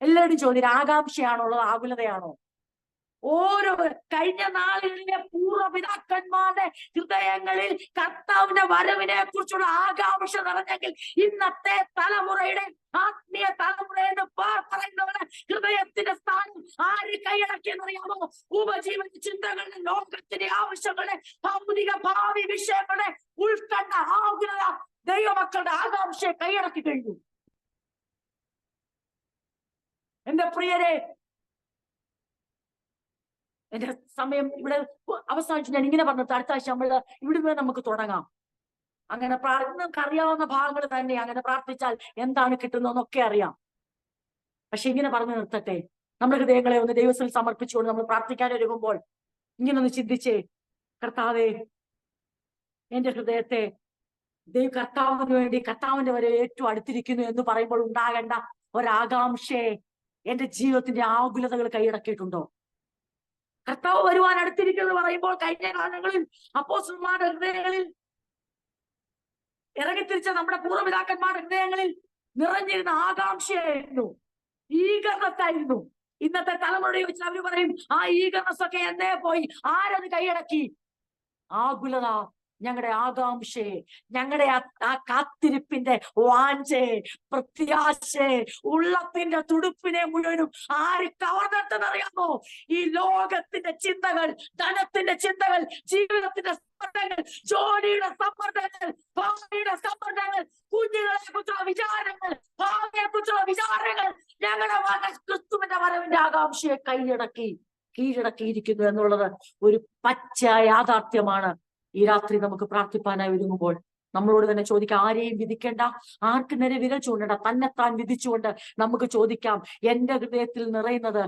എല്ലാവരും ചോദ്യം, ആകാംക്ഷയാണോ ഉള്ളത്, ആകുലതയാണോ? ഓരോ കഴിഞ്ഞ നാളുകളിലെ പൂർവ്വപിതാക്കന്മാരുടെ ഹൃദയങ്ങളിൽ കർത്താവിന്റെ വരവിനെ കുറിച്ചുള്ള ആകാംക്ഷ നിറഞ്ഞെങ്കിൽ ഇന്നത്തെ തലമുറയുടെ ആത്മീയ തലമുറയെന്ന് പറയുന്നവരുടെ ഹൃദയത്തിന്റെ സ്ഥാനം ആര് കൈയടക്കിയെന്നറിയാമോ? ഉപജീവന ചിന്തകളുടെ, ലോകത്തിന്റെ ആവശ്യങ്ങളുടെ, ഭൗതിക ഭാവി വിഷയങ്ങളുടെ ഉൾക്കണ്ട ആകുലത ദൈവമക്കളുടെ ആകാംക്ഷയെ കൈയടക്കി കഴിഞ്ഞു. എന്റെ പ്രിയരെ, എന്റെ സമയം ഇവിടെ അവസാനിച്ചു. ഞാൻ ഇങ്ങനെ പറഞ്ഞത് അടുത്ത ആഴ്ച ഇവിടുന്ന് നമുക്ക് തുടങ്ങാം. അങ്ങനെ നമുക്ക് അറിയാവുന്ന ഭാഗങ്ങൾ തന്നെ അങ്ങനെ പ്രാർത്ഥിച്ചാൽ എന്താണ് കിട്ടുന്നതെന്നൊക്കെ അറിയാം. പക്ഷെ ഇങ്ങനെ പറഞ്ഞു നിർത്തട്ടെ. നമ്മുടെ ഹൃദയങ്ങളെ ഒന്ന് ദൈവത്തിൽ സമർപ്പിച്ചുകൊണ്ട് നമ്മൾ പ്രാർത്ഥിക്കാൻ ഒരുങ്ങുമ്പോൾ ഇങ്ങനെ ഒന്ന് ചിന്തിച്ചേ, കർത്താവേ, എന്റെ ഹൃദയത്തെ കർത്താവിന് വേണ്ടി, കർത്താവിന്റെ വരെ ഏറ്റവും അടുത്തിരിക്കുന്നു എന്ന് പറയുമ്പോൾ ഉണ്ടാകേണ്ട ഒരാകാംക്ഷയെ എന്റെ ജീവിതത്തിന്റെ ആകുലതകൾ കൈയടക്കിയിട്ടുണ്ടോ? കർത്താവ് വരുവാൻ അടുത്തിരിക്കുന്നു പറയുമ്പോൾ കഴിഞ്ഞ കാലങ്ങളിൽ അപ്പോസ്തലന്മാരുടെ ഹൃദയങ്ങളിൽ ഇറങ്ങിത്തിരിച്ച നമ്മുടെ പൂർവ്വപിതാക്കന്മാരുടെ ഹൃദയങ്ങളിൽ നിറഞ്ഞിരുന്ന ആകാംക്ഷയായിരുന്നു, ഈഗർനെസ്സായിരുന്നു. ഇന്നത്തെ തലമുറയെ വെച്ച് അവര് പറയും, ആ ഈഗർനെസ് ഒക്കെ എന്നേ പോയി, ആരത് കൈയടക്കി? ആകുലത ഞങ്ങളുടെ ആകാംക്ഷയെ, ഞങ്ങളുടെ ആ കാത്തിരിപ്പിന്റെ വാഞ്ചയെ, പ്രത്യാശയെ, ഉള്ളത്തിന്റെ തുടുപ്പിനെ മുഴുവനും ആര് കവർന്നെടുത്തെന്നറിയാമോ? ഈ ലോകത്തിന്റെ ചിന്തകൾ, ധനത്തിന്റെ ചിന്തകൾ, ജീവിതത്തിന്റെ സമ്മർദ്ദങ്ങൾ, ജോലിയുടെ സമ്മർദ്ദങ്ങൾ, ഭാവിയുടെ സമ്മർദ്ദങ്ങൾ, കുഞ്ഞുങ്ങളെ കുറിച്ചുള്ള വിചാരങ്ങൾ, ഭാവിയെ കുറിച്ചുള്ള വിചാരങ്ങൾ ഞങ്ങളുടെ ക്രിസ്തുവിന്റെ വരവിന്റെ ആകാംക്ഷയെ കീഴടക്കിയിരിക്കുന്നു എന്നുള്ളത് ഒരു പച്ച യാഥാർത്ഥ്യമാണ്. ഈ രാത്രി നമുക്ക് പ്രാർത്ഥിപ്പാനായി ഒരുങ്ങുമ്പോൾ നമ്മളോട് തന്നെ ചോദിക്കാം, ആരെയും വിധിക്കേണ്ട, ആർക്ക് നേരെ വിരൽ ചൂണ്ടണ്ട, തന്നെത്താൻ വിധിച്ചുകൊണ്ട് നമുക്ക് ചോദിക്കാം, എന്റെ ഹൃദയത്തിൽ നിറയുന്നത്,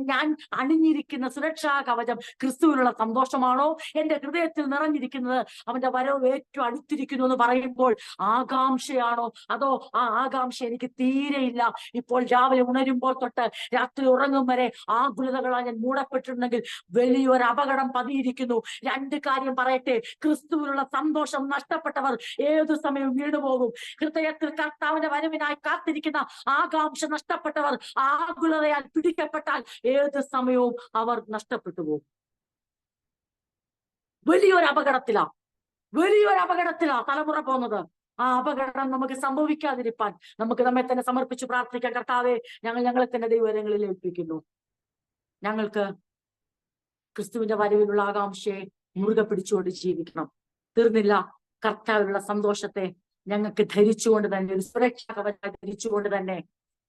ഞാൻ അണിഞ്ഞിരിക്കുന്ന സുരക്ഷാ കവചം ക്രിസ്തുവിനുള്ള സന്തോഷമാണോ? എന്റെ ഹൃദയത്തിൽ നിറഞ്ഞിരിക്കുന്നത് അവന്റെ വരവ് ഏറ്റവും അടുത്തിരിക്കുന്നു എന്ന് പറയുമ്പോൾ ആകാംക്ഷയാണോ? അതോ ആ ആകാംക്ഷ എനിക്ക് തീരെയില്ല, ഇപ്പോൾ രാവിലെ ഉണരുമ്പോൾ തൊട്ട് രാത്രി ഉറങ്ങും വരെ ആകുലതകളാൽ ഞാൻ മൂടപ്പെട്ടിട്ടുണ്ടെങ്കിൽ വലിയൊരു അപകടം പതിയിരിക്കുന്നു. രണ്ട് കാര്യം പറയട്ടെ, ക്രിസ്തുവിനുള്ള സന്തോഷം നഷ്ടപ്പെട്ടവർ ഏതു സമയവും വീണുപോകും. ഹൃദയത്തിൽ കർത്താവിന്റെ വരവിനായി കാത്തിരിക്കുന്ന ആകാംക്ഷ നഷ്ടപ്പെട്ടവർ ആകുലതയാൽ പിടിക്കപ്പെട്ടാൽ ഏത് സമയവും അവർ നഷ്ടപ്പെട്ടു പോകും. വലിയൊരു അപകടത്തിലാ തലമുറ പോകുന്നത്. ആ അപകടം നമുക്ക് സംഭവിക്കാതിരിക്കാൻ നമുക്ക് നമ്മെ തന്നെ സമർപ്പിച്ച് പ്രാർത്ഥിക്കാം. കർത്താവെ, ഞങ്ങളെ തന്നെ ദൈവകരങ്ങളിൽ ഏൽപ്പിക്കുന്നു. ഞങ്ങൾക്ക് ക്രിസ്തുവിന്റെ വരവിലുള്ള ആകാംക്ഷയെ മുറുകെ പിടിച്ചുകൊണ്ട് ജീവിക്കണം. തീർന്നില്ല, കർത്താവിലുള്ള സന്തോഷത്തെ ഞങ്ങൾക്ക് ധരിച്ചുകൊണ്ട് തന്നെ, ഒരു സുരക്ഷാ കവചം ധരിച്ചുകൊണ്ട് തന്നെ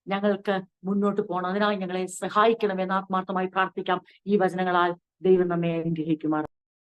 ഞങ്ങൾക്ക് മുന്നോട്ട് പോകണം. അതിനായി ഞങ്ങളെ സഹായിക്കണമെന്ന് ആത്മാർത്ഥമായി പ്രാർത്ഥിക്കാം. ഈ വചനങ്ങളാൽ ദൈവം നമ്മെ അനുഗ്രഹിക്കുമാറാകട്ടെ.